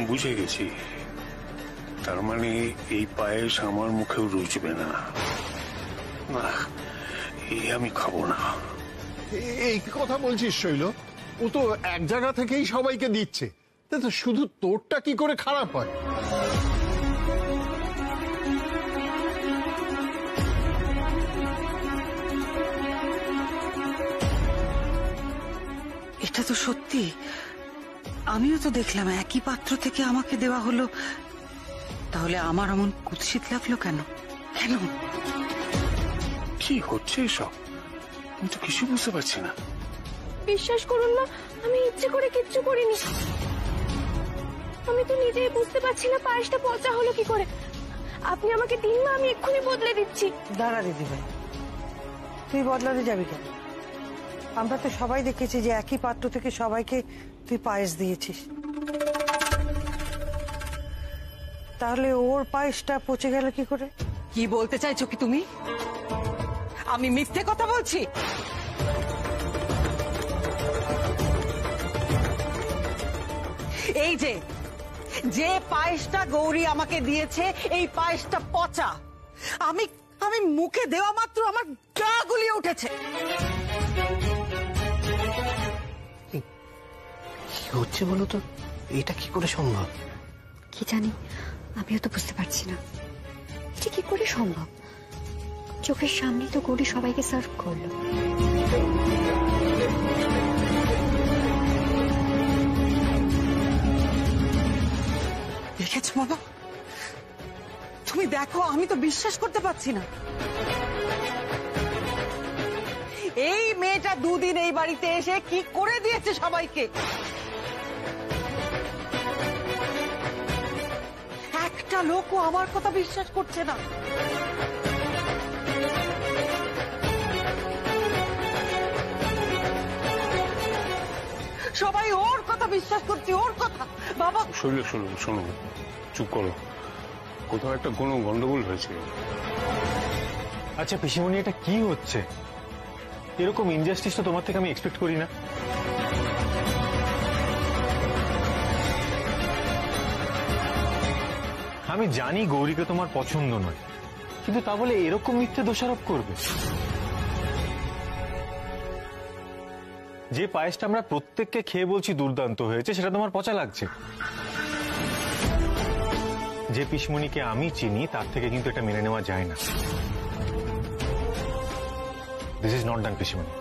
বুঝে গেছি, তার মানে এই পায়েস আমার মুখেও রুচবে না। এই আমি খাবো না। এই কথা বলছিস শৈল? ও তো এক জায়গা থেকেই সবাইকে দিচ্ছে, তো শুধু তোরটা কি করে খারাপ হয়? এটা তো সত্যি। আমিও তো দেখলাম একই পাত্র থেকে আমাকে দেওয়া হলো, তাহলে আমার এমন কুৎসিত লাগলো কেন? কেন? কি হচ্ছে এসব? আমি তো কিছু বুঝতে পারছি না। বিশ্বাস করুন না, আমি ইচ্ছে করে কিচ্ছু করিনি। আমি তো নিজেই বুঝতে পারছি না পায়েসটা পচা হলো কি করে। আপনি আমাকে দিন না, আমি এক্ষুনি বদলে দিচ্ছি। দাঁড়া দিদি ভাই, তুই বদলাতে যাবি কেন? আমরা তো সবাই দেখেছি যে একই পাত্র থেকে সবাইকে তুই পায়েস দিয়েছিস। তাহলে ওর পায়েসটা পচে গেল কি করে? কি বলতে চাইছো কি তুমি? আমি মিথ্যে কথা বলছি? এই যে পায়েসটা গৌরী আমাকে দিয়েছে, এই পায়েসটা পচা। আমি মুখে দেওয়া মাত্র আমার গা গুলিয়ে উঠেছে। কি হচ্ছে বলো তো? এটা কি করে সম্ভব? কি জানি, আমিও তো বুঝতে পারছি না এটা কি করে সম্ভব। চোখের সামনে তো গৌরী সবাইকে সার্ভ করলো। দেখেছো বাবা? তুমি দেখো, আমি তো বিশ্বাস করতে পারছি না। এই মেয়েটা দুদিন এই বাড়িতে এসে কি করে দিয়েছে সবাইকে। একটা লোকও আমার কথা বিশ্বাস করছে না। সবাই ওর কথা বিশ্বাস করছে, ওর কথা। বাবা শৈল শোনো, চুপ করো। কোথাও একটা কোনো গন্ডগোল হয়েছে। আচ্ছা পিসিমণি, এটা কি হচ্ছে? এরকম ইনজাস্টিস তো তোমার থেকে আমি এক্সপেক্ট করি না। আমি জানি গৌরীকে তোমার পছন্দ নয়, কিন্তু তা বলে এরকম মিথ্যে দোষারোপ করবে? যে পায়েসটা আমরা প্রত্যেককে খেয়ে বলছি দুর্দান্ত হয়েছে, সেটা তোমার পচা লাগছে। যে পিসমণিকে আমি চিনি তার থেকে কিন্তু এটা মেনে নেওয়া যায় না। দিস ইজ নট ডান পিসমণি।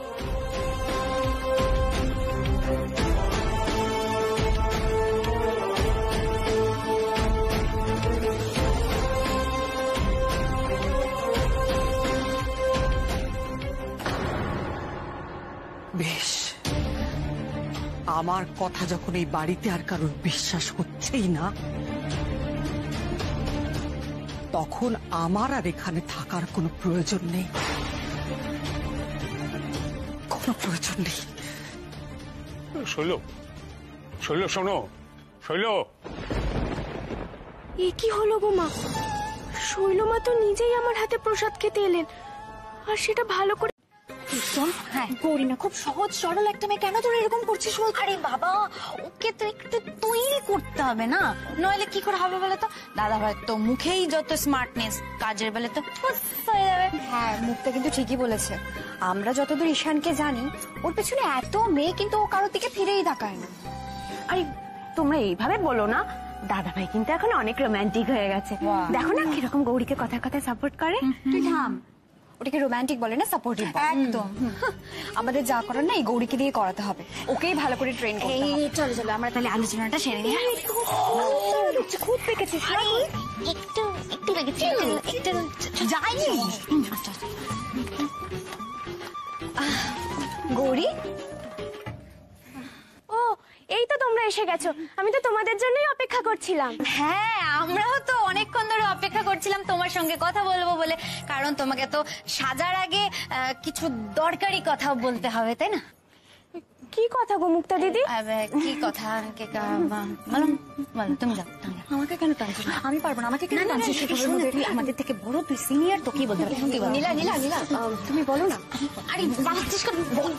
বেশ, আমার কথা যখন এই বাড়িতে আর কারোর বিশ্বাস হচ্ছেই না, তখন আমার আর এখানে থাকার কোনো প্রয়োজন নেই। কোনো প্রয়োজন নেই। শৈল শোনো, শৈল। এ কি হলো গো মা? শৈলমা তো নিজেই আমার হাতে প্রসাদ খেতে এলেন, আর সেটা ভালো করে। শোন, হ্যাঁ গৌরী না খুব সহজ সরল একটা মেয়ে, কেন তোর এরকম করছিস? আরে বাবা, ওকে তো একটু তৈরি করতে হবে না, নইলে কি করে হবে বলে তো? দাদা ভাই তো মুখেই যত স্মার্টনেস, কাজের বেলে তো ফুস হয়ে যাবে। হ্যাঁ, মুক্তা কিন্তু ঠিকই বলেছে। আমরা যতদূর ঈশানকে জানি, ওর পেছনে এত মেয়ে, কিন্তু ও কারোর দিকে ফিরেই তাকায় না। আরে তোমরা এইভাবে বলো না, দাদা ভাই কিন্তু এখন অনেক রোমান্টিক হয়ে গেছে। দেখো না কিরকম গৌরীকে কথায় কথায় সাপোর্ট করে। তুই থাম, ওটাকে রোমান্টিক বলে না, সাপোর্টিভ। একদম। আমাদের যা করার না এই গৌরীকে দিয়ে করাতে হবে, ওকেই ভালো করে ট্রেন করতে হবে। চলো চলো, আমরা তাহলে আলোচনাটা সেরে নিই। খুব পেকেছিস, একটু একটু লেগেছে, একটু যাইনি। আচ্ছা আচ্ছা। গৌরী, ও এই তো তোমরা এসে গেছো, আমি তো তোমাদের জন্যই অপেক্ষা করছিলাম। হ্যাঁ, আমরাও তো অনেকক্ষণ ধরে অপেক্ষা করছিলাম তোমার সঙ্গে কথা বলবো বলে, কারণ তোমাকে তো সাজার আগে কিছু দরকারি কথা বলতে হবে, তাই না? কি কথা গো মুক্তা দিদি? কি কথা? বলো বলো, তুমি যাও। আমাকে কেন টানছিস? আমি পারবো না, আমাকে কেন টানছিস? তুই আমাদের থেকে বড়, তুই সিনিয়র, তো কি বলতে হবে? নীলা নীলা নীলা, তুমি বলো না। আরে বাচ্চিস করে বল।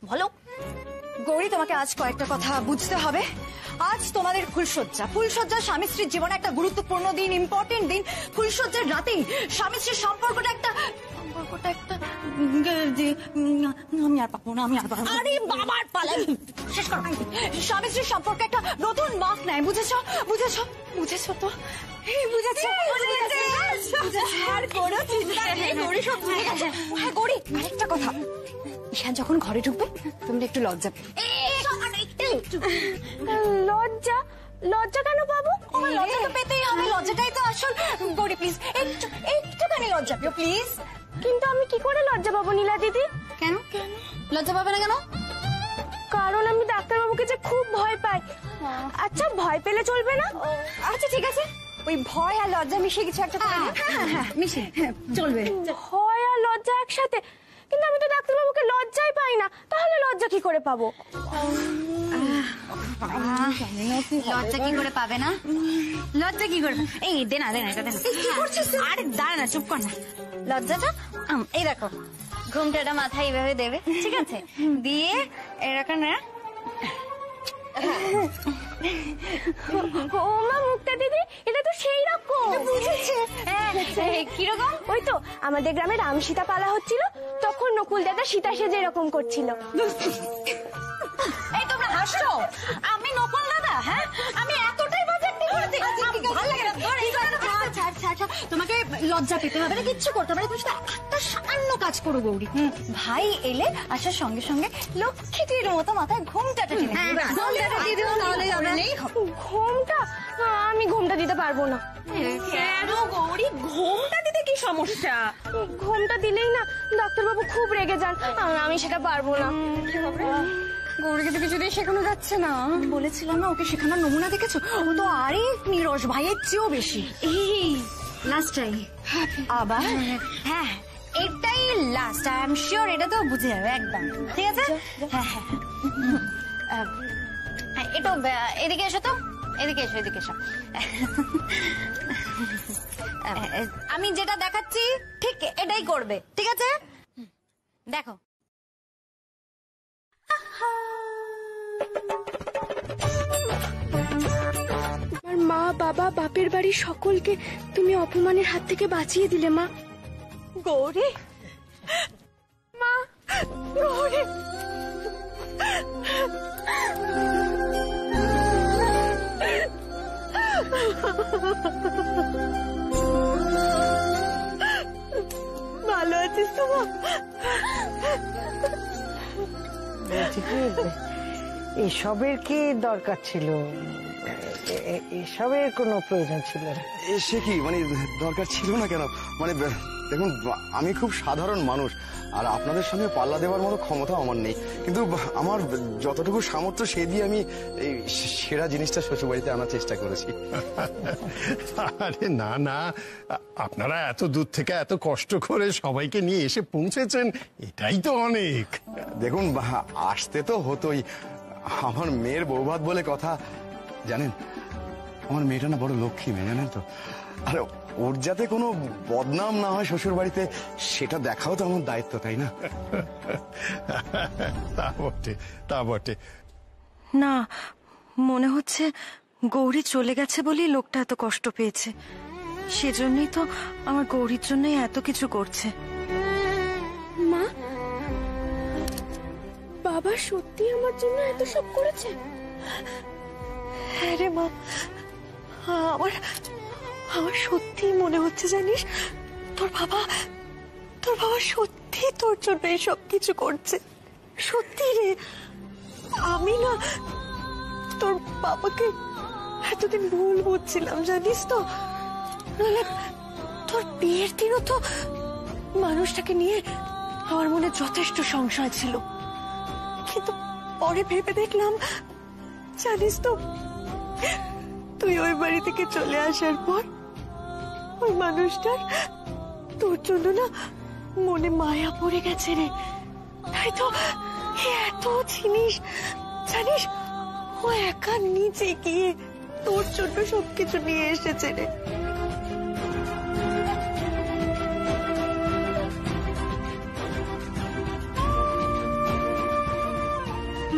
বলো। গৌরী, তোমাকে আজ কয়েকটা কথা বুঝতে হবে। আজ তোমাদের ফুলশয্যা। ফুলশয্যা স্বামী স্ত্রীর জীবনে একটা গুরুত্বপূর্ণ দিন, ইম্পর্টেন্ট দিন। ফুলশয্যার রাতেই স্বামী স্ত্রীর সম্পর্কটা একটা আমি আর পাবো না, আমি আর পাবো না। আরে বাবার পালা শেষ কর। স্বামী স্ত্রীর সম্পর্কে একটা নতুন মাপ নেয়, বুঝেছো? বুঝেছো? বুঝেছো তো? বুঝেছো? আর কোনো চিন্তা নেই, গৌরী সব বুঝে গেছে। হ্যাঁ গৌরী, আরেকটা কথা, ঈশান যখন ঘরে ঢুকবে তোমরা একটু লজ্জা পেও। লজ্জা? লজ্জা কেন পাবো? লজ্জা তো পেতেই হবে, লজ্জাটাই তো আসল। গৌরী প্লিজ একটুখানি লজ্জা পেও প্লিজ। কিন্তু আমি কি করে লজ্জা পাবো নীলা দিদি? কেন লজ্জা পাবে না কেন? কারণ আমি ডাক্তারবাবুকে যে খুব ভয় পাই। আচ্ছা, ভয় পেলে চলবে না? আচ্ছা ঠিক আছে, ওই ভয় আর লজ্জা মিশিয়ে কিছু একটা করে নিও। হ্যাঁ মিশিয়ে চলবে। ভয় আর লজ্জা একসাথে? কিন্তু আমি তো ডাক্তারবাবুকে লজ্জাই পাই না, তাহলে লজ্জা কি করে পাবো? লজ্জা কি করে পাবে না? লজ্জা কি করে? এই দে না এটা দে না। আরে দাঁড়া না, চুপ কর না। লজ্জাটা এই দেখো, ঘুমটাটা মাথায় এইভাবে দেবে, ঠিক আছে? দিয়ে এরকম না। ও মা, মুক্তা দিদি, এটা তো সেই রকম। বুঝেছে? কিরকম? ওই তো আমাদের গ্রামে রাম সীতা পালা হচ্ছিল, তখন নকুল দাদা সীতা সেজে এরকম করছিল। এই তোমরা হাসছো? আমি নকুল দাদা? হ্যাঁ, আমি এতটাই বাজে করতে ভালো লাগে না। তোমাকে লজ্জা পেতে হবে না, কিচ্ছু করতে হবে না, তুমি একটা সামান্য কাজ করো গৌরী। ভাই এলে আসার সঙ্গে সঙ্গে লক্ষ্মীটির মতো মাথায় ঘুমটাটা টেনে ঘুমটা? আমি ঘুমটা দিতে পারবো না। কেন গৌরী, ঘুমটা দিতে কি সমস্যা? ঘুমটা দিলেই না ডাক্তারবাবু খুব রেগে যান, আমি সেটা পারবো না। গৌরীকে তো কিছুতেই শেখানো যাচ্ছে না। বলেছিলাম না, ওকে শেখানোর নমুনা দেখেছো? ও তো আরেক নিরস ভাইয়ের চেয়েও বেশি। এই লাস্ট টাইম আবার হ্যাঁ, এটাই লাস্ট। আই এম শিওর এটা তো বুঝে যাবে একদম, ঠিক আছে? হ্যাঁ হ্যাঁ, একটু এদিকে এসো তো, এদিকে এসো, এদিকে এসো। আমি যেটা দেখাচ্ছি ঠিক এটাই করবে, ঠিক আছে? দেখো। আমার মা, বাবা, বাপের বাড়ি সকলকে তুমি অপমানের হাত থেকে বাঁচিয়ে দিলে মা। গৌরী, মা, গৌরী। ভালো আছিস তো মা? এসবের কি দরকার ছিল? এসবের কোনো প্রয়োজন ছিল না। সে কি মানে দরকার ছিল না কেন? মানে দেখুন, আমি খুব সাধারণ মানুষ, আর আপনাদের সঙ্গে পাল্লা দেওয়ার মতো ক্ষমতা আমার নেই, কিন্তু আমার যতটুকু সামর্থ্য সে দিয়ে আমি এই সেরা জিনিসটা শ্বশুরবাড়িতে আনার চেষ্টা করেছি। আরে না না, আপনারা এত দূর থেকে এত কষ্ট করে সবাইকে নিয়ে এসে পৌঁছেছেন, এটাই তো অনেক। দেখুন, আসতে তো হতোই, আমার মেয়ের বৌভাত বলে কথা। জানেন, আমার মেয়েটা না বড় লক্ষ্মী মেয়ে, জানেন তো। আর ওর যাতে কোনো বদনাম না হয় শ্বশুর বাড়িতে, সেটা দেখাও তো আমার দায়িত্ব, তাই না? তা বটে, তা বটে। না, মনে হচ্ছে গৌরী চলে গেছে বলেই লোকটা এত কষ্ট পেয়েছে। সেজন্যই তো আমার গৌরীর জন্যই এত কিছু করছে। মা, বাবা সত্যি আমার জন্য এত সব করেছে? হ্যাঁ রে মা, আমার আমার সত্যি মনে হচ্ছে, জানিস, তোর বাবা সত্যি তোর জন্য সব কিছু করছে। সত্যি রে, আমি না তোর বাবাকে এতদিন ভুল বুঝছিলাম, জানিস তো। তোর বিয়ের দিনও তো মানুষটাকে নিয়ে আমার মনে যথেষ্ট সংশয় ছিল, কিন্তু পরে ভেবে দেখলাম, জানিস তো, তুই ওই বাড়ি থেকে চলে আসার পর ওই মানুষটার তোর জন্য না মনে মায়া পড়ে গেছে রে। তাই তো এত জিনিস, জানিস, ও একা নিচে গিয়ে তোর জন্য সবকিছু নিয়ে এসেছে রে।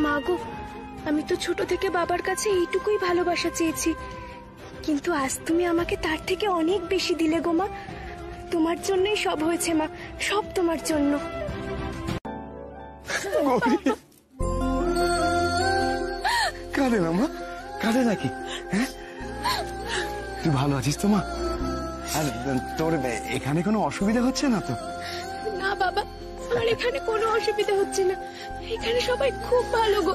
মাগো, আমি তো ছোট থেকে বাবার কাছে এইটুকুই ভালোবাসা চেয়েছি, কিন্তু আজ তুমি আমাকে তার থেকে অনেক বেশি দিলে গো মা। তোমার জন্যই সব হয়েছে মা, সব তোমার জন্য। কাঁদে না মা, কাঁদে নাকি? হ্যাঁ, তুই ভালো আছিস তো মা? আর তোর এখানে কোনো অসুবিধা হচ্ছে না তো? না বাবা, আমার এখানে কোনো অসুবিধা হচ্ছে না, এখানে সবাই খুব ভালো গো।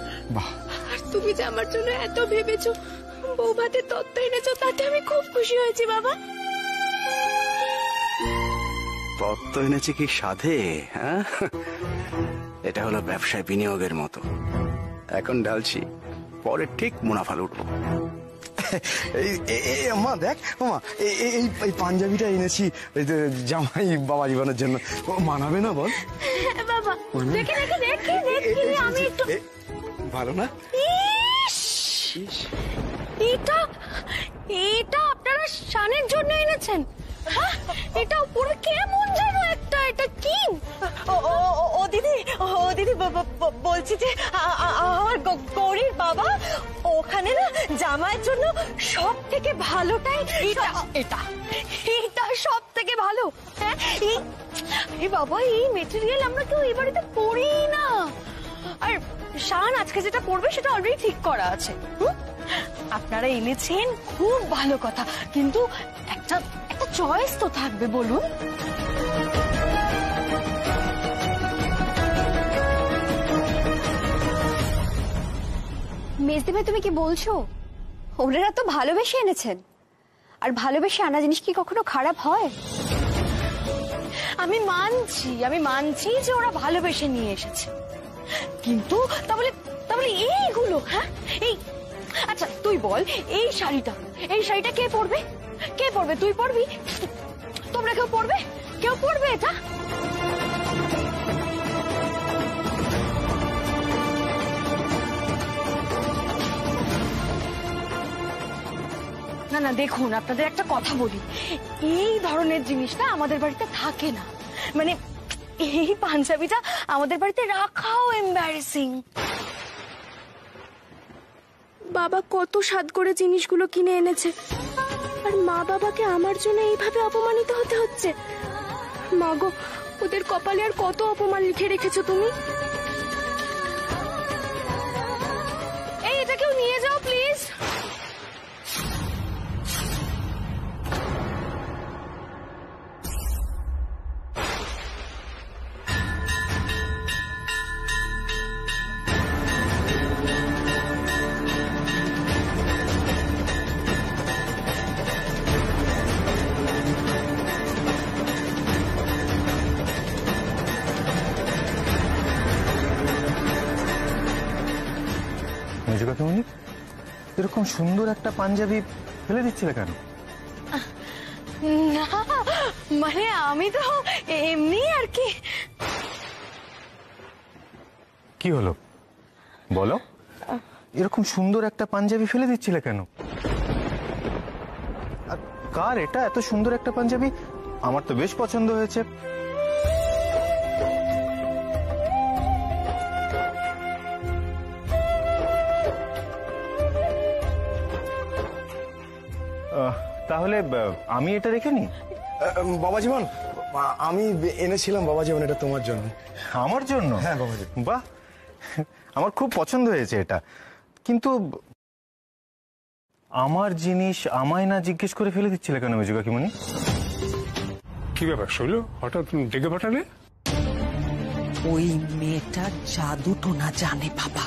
আর তুমি যে আমার জন্য এত ভেবেছো, বউ ভাতের তত্ত্ব এনেছো, তাতে আমি খুব খুশি হয়েছি বাবা। তত্ত্ব এনেছে কি সাধে? হ্যাঁ, এটা হলো ব্যবসায় বিনিয়োগের মতো। এখন ঢালছি, পরে ঠিক মুনাফা লুটবো। মা দেখ, মা এই পাঞ্জাবিটা এনেছি জামাই বাবা জীবনের জন্য, মানাবে না বল? বাবা দেখে দেখে দেখে দেখে আমি একটু ভালো না? এটা এটা আপনারা শানের জন্য এনেছেন? এটা পুরো কেমন যেন একটা, এটা কি? ও দিদি, বলছি যে আমার গৌরীর বাবা ওখানে না জামাইয়ের জন্য সব থেকে ভালোটাই এটা এটা সব থেকে ভালো। হ্যাঁ, এই বাবা, এই মেটেরিয়াল আমরা কেউ এই বাড়িতে পরি না। আর শান আজকে যেটা পড়বে সেটা অলরেডি ঠিক করা আছে। আপনারা এনেছেন, খুব ভালো কথা, কিন্তু একটা চয়েস তো থাকবে, বলুন। মেজদি ভাই, তুমি কি বলছো? ওনারা তো ভালোবেসে এনেছেন, আর ভালোবেসে আনা জিনিস কি কখনো খারাপ হয়? আমি মানছি যে ওরা ভালোবেসে নিয়ে এসেছে, কিন্তু তাহলে এইগুলো, হ্যাঁ, এই, আচ্ছা তুই বল, এই শাড়িটা কে পরবে? কে পরবে? তুই পরবি? তোমরা কেউ পরবে? কেউ পরবে এটা? না না, দেখুন, আপনাদের একটা কথা বলি, এই ধরনের জিনিসটা আমাদের বাড়িতে থাকে না। মানে এই পাঞ্জাবিটা আমাদের বাড়িতে রাখাও এম্বারেসিং। বাবা কত স্বাদ করে জিনিসগুলো কিনে এনেছে, আর মা বাবাকে আমার জন্য এইভাবে অপমানিত হতে হচ্ছে। মাগো, ওদের কপালে আর কত অপমান লিখে রেখেছো তুমি। এই, এটা কেউ নিয়ে যাও প্লিজ। কাকিমণি, এরকম সুন্দর একটা পাঞ্জাবি ফেলে দিচ্ছিলে কেন? না মানে আমি তো এমনি আর কি। কি হলো বলো, এরকম সুন্দর একটা পাঞ্জাবি ফেলে দিচ্ছিলে কেন? কার এটা? এত সুন্দর একটা পাঞ্জাবি, আমার তো বেশ পছন্দ হয়েছে। তাহলে আমি এটা রেখে নি? বাবা জীবন, আমি এনেছিলাম বাবা জীবন এটা তোমার জন্য। আমার জন্য? হ্যাঁ বাবাজি। বাহ, আমার খুব পছন্দ হয়েছে এটা, কিন্তু আমার জিনিস আমায় না জিজ্ঞেস করে ফেলে দিচ্ছিলে কেন মেজো কাকিমণি? কি ব্যাপার শৈল, হঠাৎ ডেকে পাঠালে? ওই মেয়েটা জাদু টোনা জানে বাবা।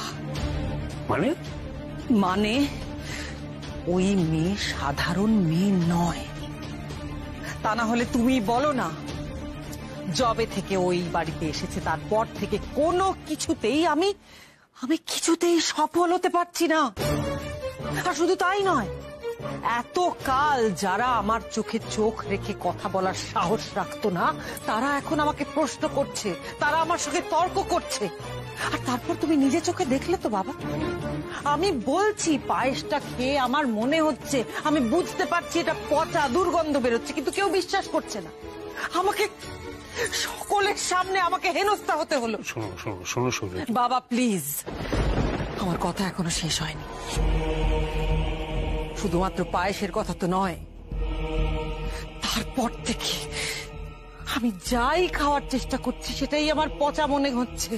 মানে? মানে ওই মেয়ে সাধারণ মেয়ে নয়। তা না হলে তুমি বলো না, জবে থেকে ওই বাড়িতে এসেছে তারপর থেকে কোনো কিছুতেই আমি কিছুতেই সফল হতে পারছি না। আর শুধু তাই নয়, এত কাল যারা আমার চোখে চোখ রেখে কথা বলার সাহস রাখতো না, তারা এখন আমাকে প্রশ্ন করছে, তারা আমার সঙ্গে তর্ক করছে। আর তারপর তুমি নিজে চোখে দেখলে তো বাবা, আমি বলছি পায়েসটা খেয়ে আমার মনে হচ্ছে, আমি বুঝতে পারছি এটা পচা দুর্গন্ধ বেরোচ্ছে, কিন্তু কেউ বিশ্বাস করছে না। আমাকে সকলের সামনে আমাকে হেনস্থা হতে হলো। শোনো শোনো শোনো শোনো বাবা প্লিজ, আমার কথা এখনো শেষ হয়নি। শুধুমাত্র পায়েসের কথা তো নয়, তারপর থেকে আমি যাই খাওয়ার চেষ্টা করছি সেটাই আমার পচা মনে হচ্ছে,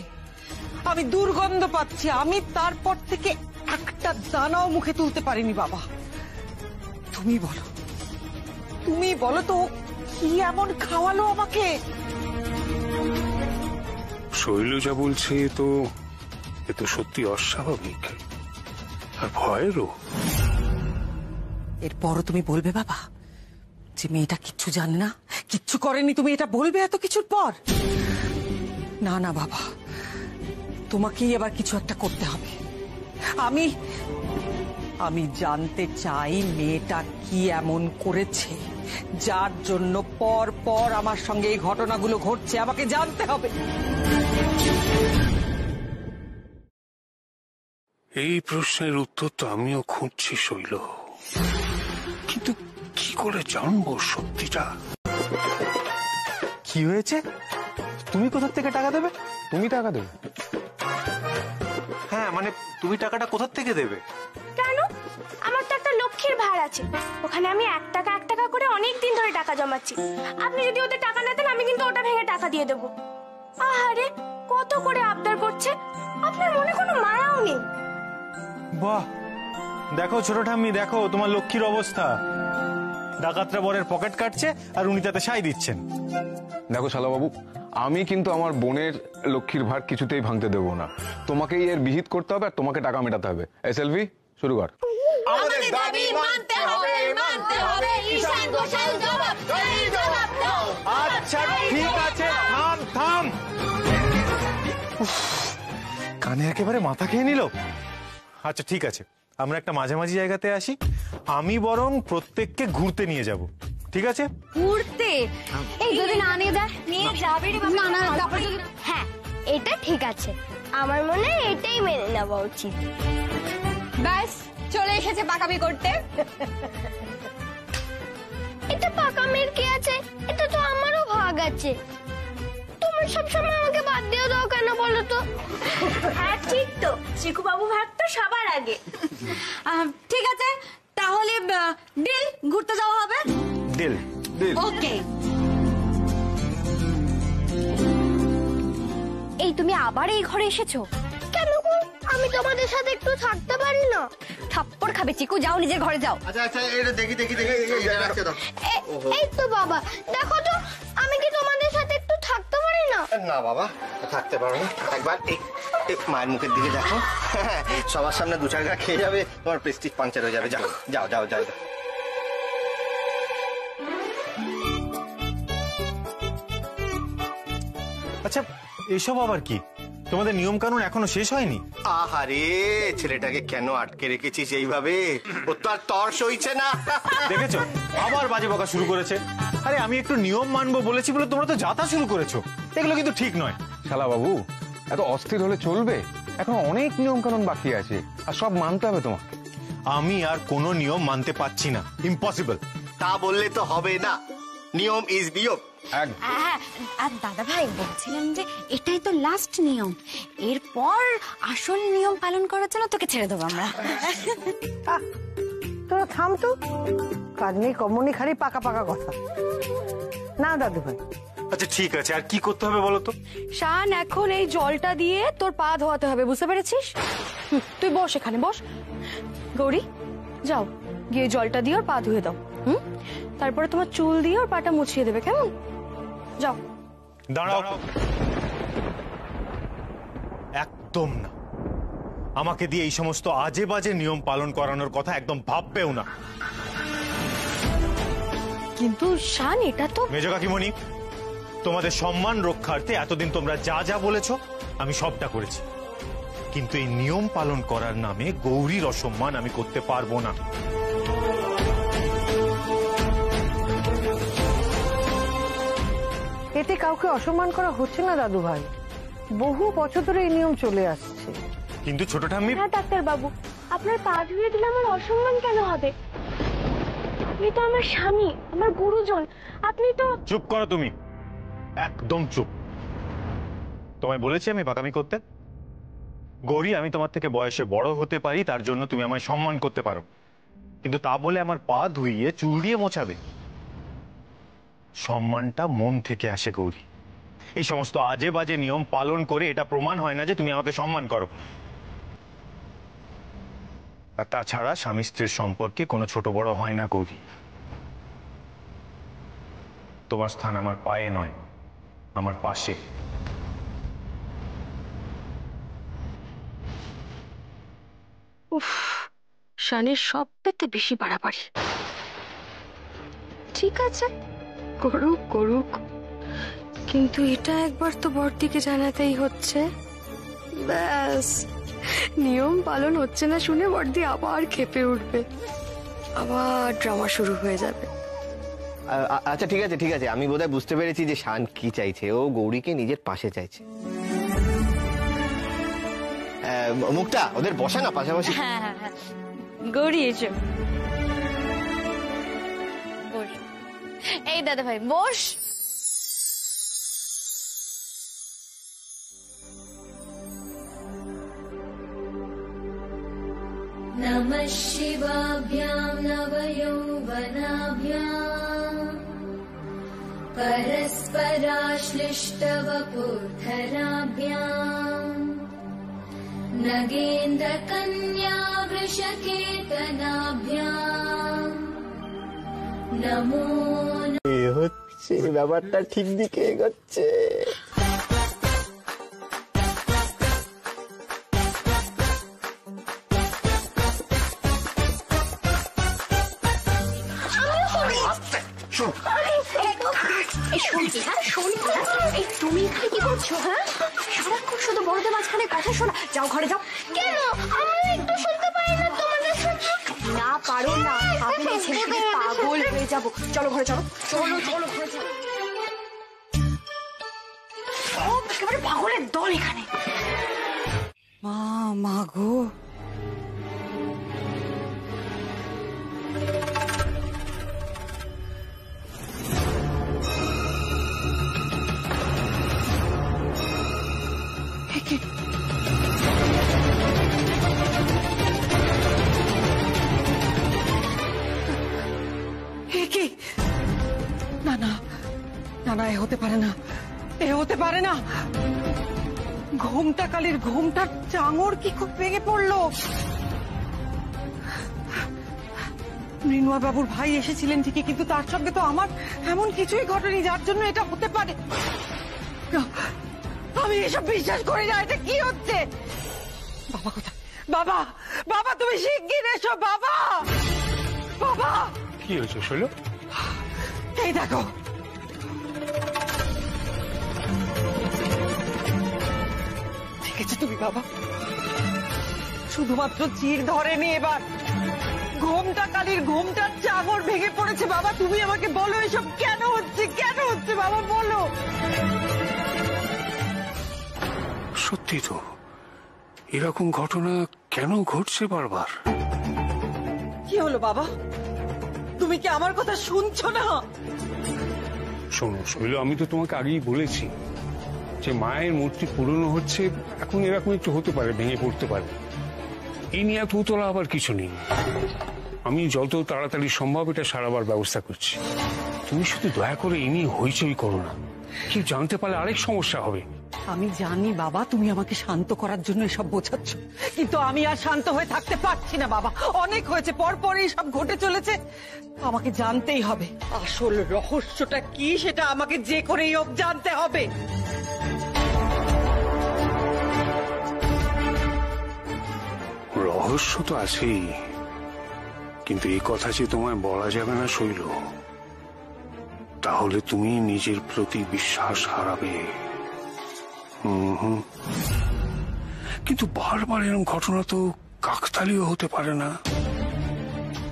আমি দুর্গন্ধ পাচ্ছি। আমি তারপর থেকে একটা দানাও মুখে তুলতে পারিনি বাবা। তুমি বলো তো কি এমন খাওয়ালো আমাকে? শৈল যা বলছে তো এ তো সত্যি অস্বাভাবিক আর ভয়েরও। এরপরও তুমি বলবে বাবা যে মেয়েটা কিচ্ছু জানে না, কিচ্ছু করেনি, তুমি এটা বলবে এত কিছুর পর? না না বাবা, তোমাকেই এবার কিছু একটা করতে হবে। আমি জানতে চাই মেয়েটা কি এমন করেছে যার জন্য পর পর আমার সঙ্গে এই ঘটনাগুলো ঘটছে, আমাকে জানতে হবে। এই প্রশ্নের উত্তর তো আমিও খুঁজছি শৈল, কিন্তু কি করে জানবো সত্যিটা? কি হয়েছে? তুমি কোথা থেকে টাকা দেবে? তুমি টাকা দেবে? হ্যাঁ, মানে তুমি টাকাটা কোথা থেকে দেবে? কেন? আমার তো একটা লক্ষ্মীর ভাড় আছে, ওখানে আমি 1 টাকা 1 টাকা করে অনেক দিন ধরে টাকা জমাচ্ছি। আপনি যদি ওদের টাকা না দেন আমি কিন্তু ওটা ভেঙে টাকা দিয়ে দেবো। আহারে, কত করে আবদার করছে, আপনার মনে কোনো মায়াও নেই। বাহ, দেখো ছোট ঠাম্মি, দেখো তোমার লক্ষ্মীর অবস্থা। ডাকাতরা বরের পকেট কাটছে আর উনি তাতে সাই দিচ্ছেন। দেখো শালাবাবু, আমি কিন্তু আমার বোনের লক্ষ্মীর ভার কিছুতেই ভাঙতে দেবো না। তোমাকেই এর বিহিত করতে হবে আর তোমাকে টাকা মেটাতে হবে। এসএলভি শুরু কর। আমাদের দাবি মানতে হবে, মানতে হবে। ঈশান ঘোষাল জবাব দাও। আচ্ছা ঠিক আছে, থাম থাম। কানে একেবারে মাথা খেয়ে নিল। আচ্ছা ঠিক আছে, আমরা একটা মাঝামাঝি জায়গাতে আসি। আমি বরং প্রত্যেককে ঘুরতে নিয়ে যাব, ঠিক আছে? ঘুরতে? এই যদি না নিয়ে যাবে রে বাবা। না তারপর হ্যাঁ, এটা ঠিক আছে, আমার মনে হয় এটাই মেনে নেওয়া উচিত। ব্যাস চলে এসেছে পাকামি করতে। এটা পাকামির কি আছে? এটা তো আমারও ভাগ আছে। তুমি সবসময় আমাকে বাদ দিয়ে দাও কেন বলো তো? হ্যাঁ ঠিক তো, চিকু বাবু ভাগ তো সবার আগে। ঠিক আছে, তাহলে ডিল, ঘুরতে যাওয়া হবে। ডিল। ওকে। এই তুমি আবার এই ঘরে এসেছো কেন গো? আমি তোমাদের সাথে একটু থাকতে পারি না? থাপ্পড় খাবে চিকু, যাও নিজের ঘরে যাও। আচ্ছা আচ্ছা, এটা দেখি। এই তো বাবা, দেখো তো আমি কি তোমাদের সাথে একটু থাকতে পারি না? না বাবা, থাকতে পারো না। একবার মায়ের মুখের দিকে দেখো, সবার সামনে 2 টাকা খেয়ে যাবে, তোমার প্রেস্টিজ পাংচার হয়ে যাবে। যাও যাও যাও যাও। আচ্ছা, এসব আবার কি? তোমাদের নিয়ম কানুন এখনো শেষ হয়নি? আহারে, ছেলেটাকে কেন আটকে রেখেছিস এইভাবে? ও তো আর তর সইছে না। দেখেছো, আবার বাজে বকা শুরু করেছে। আরে আমি একটু নিয়ম মানবো বলেছি বলে তোমরা তো যাতা শুরু করেছো। এগুলো কিন্তু ঠিক নয়। শালাবাবু, এত অস্থির হলে চলবে? এখন অনেক নিয়ম কানুন বাকি আছে আর সব মানতে হবে তোমাকে। আমি আর কোনো নিয়ম মানতে পারছি না, ইম্পসিবল। তা বললে তো হবে না, নিয়ম ইজ নিয়ম। আর দাদা ভাই বলছিলাম যে এটাই তো লাস্ট নিয়ম, এরপর আসল নিয়ম পালন করার জন্য তোকে ছেড়ে দেবো আমরা। তোরা থাম তো, কাজ নেই কমনি খালি পাকা পাকা কথা। না দাদু ভাই। আচ্ছা ঠিক আছে, আর কি করতে হবে বলো তো? শান, এখন এই জলটা দিয়ে তোর পা ধোয়াতে হবে, বুঝতে পেরেছিস? তুই বস এখানে, বস। গৌরী যাও, গিয়ে জলটা দিয়ে ওর পা ধুয়ে দাও। তারপরে তোমার চুল দিয়ে ওর পাটা মুছিয়ে দেবে, কেমন? যাও। দাঁড়াও, একদম না, আমাকে দিয়ে এই সমস্ত আজে বাজে নিয়ম পালন করানোর কথা একদম ভাববেও না। কিন্তু শান, এটা তো মেজ কাকিমণি, তোমাদের সম্মান রক্ষার্থে এতদিন তোমরা যা যা বলেছো আমি সবটা করেছি, কিন্তু এই নিয়ম পালন করার নামে গৌরীর অসম্মান আমি করতে পারবো না। এতে কাউকে অসম্মান করা হচ্ছে না দাদু ভাই, বহু বছর ধরে এই নিয়ম চলে আসছে। কিন্তু ছোট ঠাম্মি। হ্যাঁ ডাক্তার বাবু, আপনার পা ধুয়ে দিলে আমার অসম্মান কেন হবে? আপনি তো আমার স্বামী, আমার গুরুজন, আপনি তো। চুপ করো তুমি, একদম চুপ। তোমায় বলেছি আমি বাকামি করতে? গৌরী, আমি তোমার থেকে বয়সে বড় হতে পারি, তার জন্য তুমি আমায় সম্মান করতে পারো, কিন্তু তা বলে আমার পা ধুইয়ে চুল দিয়ে মোছাবে? সম্মানটা মন থেকে আসে গৌরী। এই সমস্ত আজে বাজে নিয়ম পালন করে এটা প্রমাণ হয় না যে তুমি আমাকে সম্মান করো। আর তাছাড়া স্বামী স্ত্রীর সম্পর্কে কোনো ছোট বড় হয় না গৌরী। তোমার স্থান আমার পায়ে নয়, আমার পাশে। উফ, শানের সব পেতে বেশি বাড়াবাড়ি। ঠিক আছে, করুক করুক, কিন্তু এটা একবার তো বড়দিকে জানাতেই হচ্ছে। ব্যাস, নিয়ম পালন হচ্ছে না শুনে বড়দি আবার খেপে উঠবে, আবার ড্রামা শুরু হয়ে যাবে। আচ্ছা ঠিক আছে ঠিক আছে, আমি বোধহয় বুঝতে পেরেছি যে শান কি চাইছে। ও গৌরীকে নিজের পাশে চাইছে। মুক্তা, ওদের বসা না পাশাপাশি। গৌরী এসো, এই দাদা ভাই বস। नमः शिवाभ्यां नवयौवनाभ्यां परस्पराश्लिष्टवपुर्धराभ्यां नगेन्द्रकन्या वृषकेतनाभ्यां नमो। হচ্ছে ব্যাপারটা ঠিক দিকে এগোচ্ছে। তুমি এখানে কি করছো? হ্যাঁ, সারাক্ষণ শুধু বড়দের মাঝখানে কথা শোনা। যাও ঘরে যাও। কেন? আমি একটু শুনতে পারি না তোমাদের সাথে। না পারো না, আমি এই ছেলেকে পাগল হয়ে যাবো। চলো ঘরে চলো, চলো চলো ঘরে চলো। একেবারে পাগলের দল এখানে। মা, মা গো, না না না না, এ হতে পারে না, এ হতে পারে না। ঘুমটা কালীর ঘুমটার চাঙড় কি খুব ভেঙে পড়লো। মৃন্ময় বাবুর ভাই এসেছিলেন ঠিকই, কিন্তু তার সঙ্গে তো আমার এমন কিছুই ঘটেনি যার জন্য এটা হতে পারে। আমি এসব বিশ্বাস করি না। এটা কি হচ্ছে? বাবা কোথায়? বাবা, বাবা তুমি শিগগির এসো। বাবা, বাবা। কি হয়েছে শৈল? এই দেখো, দেখেছো তুমি বাবা? শুধুমাত্র চির ধরেনি, এবার ঘুমটা কালীর ঘুমটার চাঙড় ভেঙে পড়েছে। বাবা তুমি আমাকে বলো এসব কেন হচ্ছে, কেন হচ্ছে বাবা বলো। সত্যি তো, এরকম ঘটনা কেন ঘটছে বারবার? কি হলো বাবা? তুমি কি আমার কথা শুনছো না? শোনো শৈল, আমি তো তোমাকে আগেই বলেছি যে মায়ের মূর্তি পুরনো হচ্ছে, এখন এরকম একটু হতে পারে, ভেঙে পড়তে পারে। এই নিয়ে এত তোলা আবার কিছু নেই। আমি যত তাড়াতাড়ি সম্ভব এটা সারাবার ব্যবস্থা করছি। তুমি শুধু দয়া করে এই নিয়ে হইচই করো না, কি জানতে পারলে আরেক সমস্যা হবে। আমি জানি বাবা, তুমি আমাকে শান্ত করার জন্য এসব বোঝাচ্ছ, কিন্তু আমি আর শান্ত হয়ে থাকতে পারছি না বাবা। অনেক হয়েছে, পরপরই সব ঘটে চলেছে। আমাকে জানতেই হবে আসল রহস্যটা কি, সেটা আমাকে যে করেই হোক জানতে হবে। রহস্য তো আছেই, কিন্তু এই কথা যে তোমায় বলা যাবে না শৈল, তাহলে তুমি নিজের প্রতি বিশ্বাস হারাবে। কিন্তু বারবার এরকম ঘটনা তো কাকতালীয় হতে পারে না।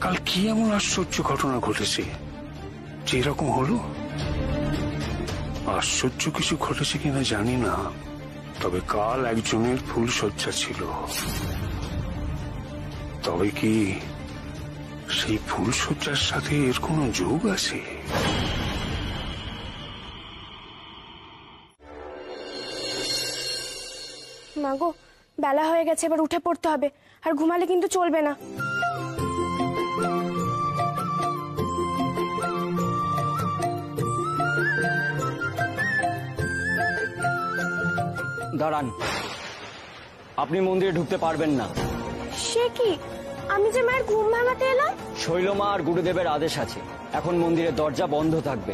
কাল কি এমন আশ্চর্য ঘটনা ঘটেছে যে এরকম হলো? আশ্চর্য কিছু ঘটেছে কিনা জানি না, তবে কাল একজনের ফুলশয্যা ছিল। তবে কি সেই ফুলশয্যার সাথে এর কোনো যোগ আছে? মাগো, বেলা হয়ে গেছে, এবার উঠে পড়তে হবে, আর ঘুমালে কিন্তু চলবে না। দাঁড়ান, আপনি মন্দিরে ঢুকতে পারবেন না। সে কি? আমি যে মায়ের ঘুম ভাঙাতে এলাম। শৈলমা আর গুরুদেবের আদেশ আছে, এখন মন্দিরের দরজা বন্ধ থাকবে।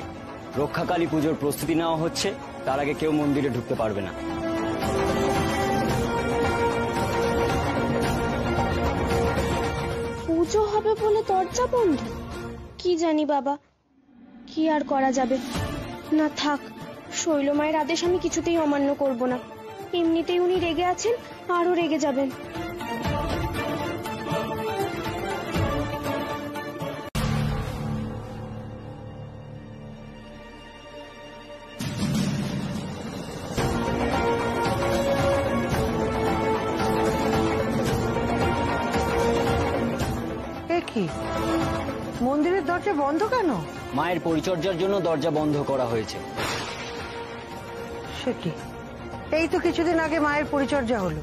রক্ষাকালী পুজোর প্রস্তুতি নেওয়া হচ্ছে, তার আগে কেউ মন্দিরে ঢুকতে পারবে না। পুজো হবে বলে দরজা বন্ধ? কি জানি বাবা, কি আর করা যাবে। না থাক, শৈল মায়ের আদেশ আমি কিছুতেই অমান্য করব না। এমনিতেই উনি রেগে আছেন, আরো রেগে যাবেন। কি মন্দিরের দরজা বন্ধ কেন? মায়ের পরিচর্যার জন্য দরজা বন্ধ করা হয়েছে। সে কি? এই তো কিছুদিন আগে মায়ের পরিচর্যা হলো,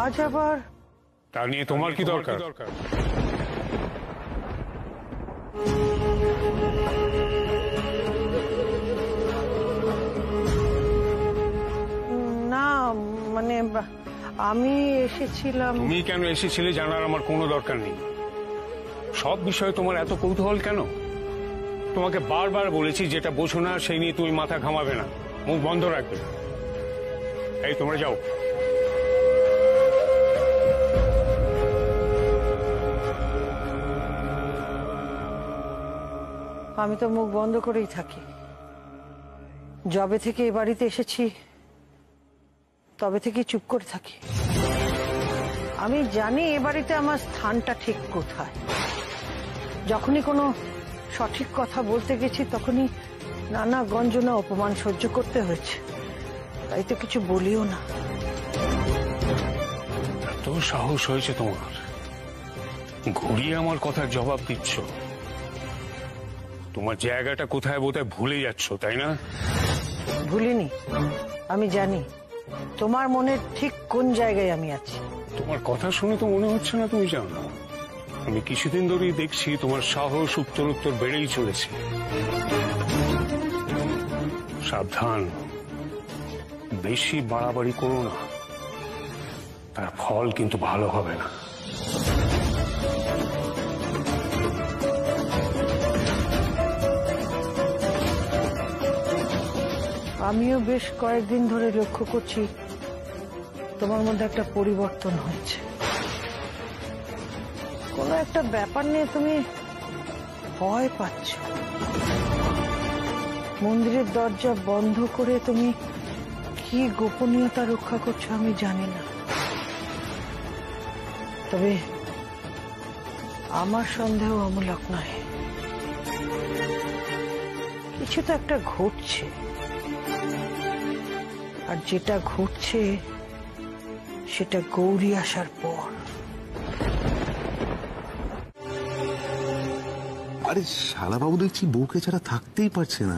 আজ আবার? তা নিয়ে তোমার কি দরকার? না মানে আমি এসেছিলাম। তুমি কেন এসেছিলে জানার আমার কোনো দরকার নেই। সব বিষয়ে তোমার এত কৌতূহল কেন? তোমাকে বারবার বলেছি যেটা বোঝো না সেই নিয়ে তুমি মাথা ঘামাবে না, মুখ বন্ধ রাখবে। এই তোমরা যাও। আমি তো মুখ বন্ধ করেই থাকি। যবে থেকে এ বাড়িতে এসেছি তবে থেকে চুপ করে থাকি। আমি জানি এ বাড়িতে আমার স্থানটা ঠিক কোথায়। যখনই কোনো সঠিক কথা বলতে গেছি তখনই নানা গঞ্জনা অপমান সহ্য করতে হয়েছে, তাই তো কিছু বলিও না। এত সাহস হয়েছে তোমার, ঘুরিয়ে আমার কথার জবাব দিচ্ছ? তোমার জায়গাটা কোথায় বোধহয় ভুলে যাচ্ছ, তাই না? ভুলিনি, আমি জানি তোমার মনের ঠিক কোন জায়গায় আমি আছি। তোমার কথা শুনে তো মনে হচ্ছে না তুমি জানো। আমি কিছুদিন ধরেই দেখছি তোমার সাহস উত্তরোত্তর বেড়েই চলেছে। সাবধান, বেশি বাড়াবাড়ি করো না, তার ফল কিন্তু ভালো হবে না। আমিও বেশ কয়েকদিন ধরে লক্ষ্য করছি তোমার মধ্যে একটা পরিবর্তন হয়েছে। কোনো একটা ব্যাপার নিয়ে তুমি ভয় পাচ্ছ। মন্দিরের দরজা বন্ধ করে তুমি কি গোপনীয়তা রক্ষা করছো আমি জানি না, তবে আমার সন্দেহ অমূলক নয়। কিছু তো একটা ঘটছে, আর যেটা ঘটছে সেটা গৌরী আসার পর। আরে শালাবাবু দেখছি বউকে ছাড়া থাকতেই পারছে না।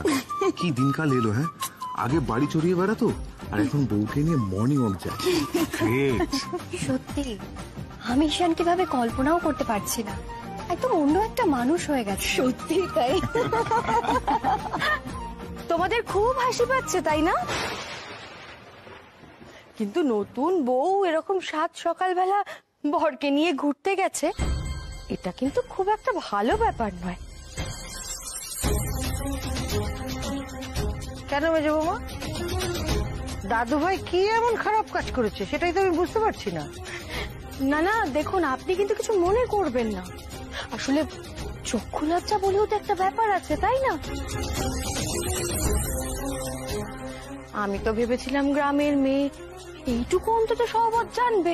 কি দিনকাল এলো, হ্যাঁ? আগে বাড়ি চড়িয়ে বেড়াতো, আর এখন বউকে নিয়ে মর্নিং ওয়াক যায়। গ্রেট। সত্যি আমি ঈশানকে ভাবে কল্পনাও করতে পারছি না, একদম অন্য একটা মানুষ হয়ে গেছে। সত্যি তাই। তোমাদের খুব হাসি পাচ্ছে তাই না? কিন্তু নতুন বউ এরকম সাত সকালবেলা বরকে নিয়ে ঘুরতে গেছে, এটা কিন্তু খুব একটা ভালো ব্যাপার নয়। কেন মেজো বৌমা, দাদু ভাই কি এমন খারাপ কাজ করেছে সেটাই তো আমি বুঝতে পারছি না। না না দেখুন, আপনি কিন্তু কিছু মনে করবেন না, আসলে চক্ষু লজ্জা বলেও তো একটা ব্যাপার আছে তাই না? আমি তো ভেবেছিলাম গ্রামের মেয়ে এইটুকু অন্তত সহবত জানবে,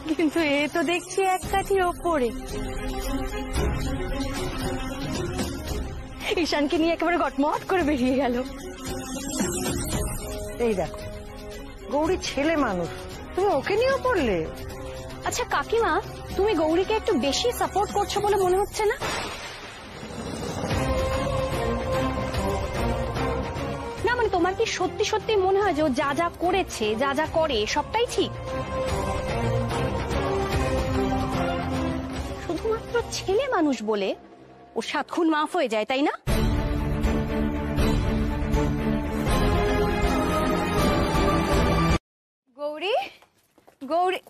কিন্তু এ তো দেখছি এক কাঠির ওপরে। ঈশানকে নিয়ে একেবারে গটমট করে বেরিয়ে গেল। এই দেখো, গৌরী ছেলে মানুষ, তুমি ওকে নিয়েও পড়লে। আচ্ছা কাকিমা, তুমি গৌরীকে একটু বেশি সাপোর্ট করছো বলে মনে হচ্ছে না? না মানে তোমার কি সত্যি সত্যি মনে হয় যে ও যা যা করেছে, যা যা করে সবটাই ঠিক? শুধুমাত্র ছেলে মানুষ বলে ও 7 খুন মাফ হয়ে যায় তাই না? গৌরী, গৌরী,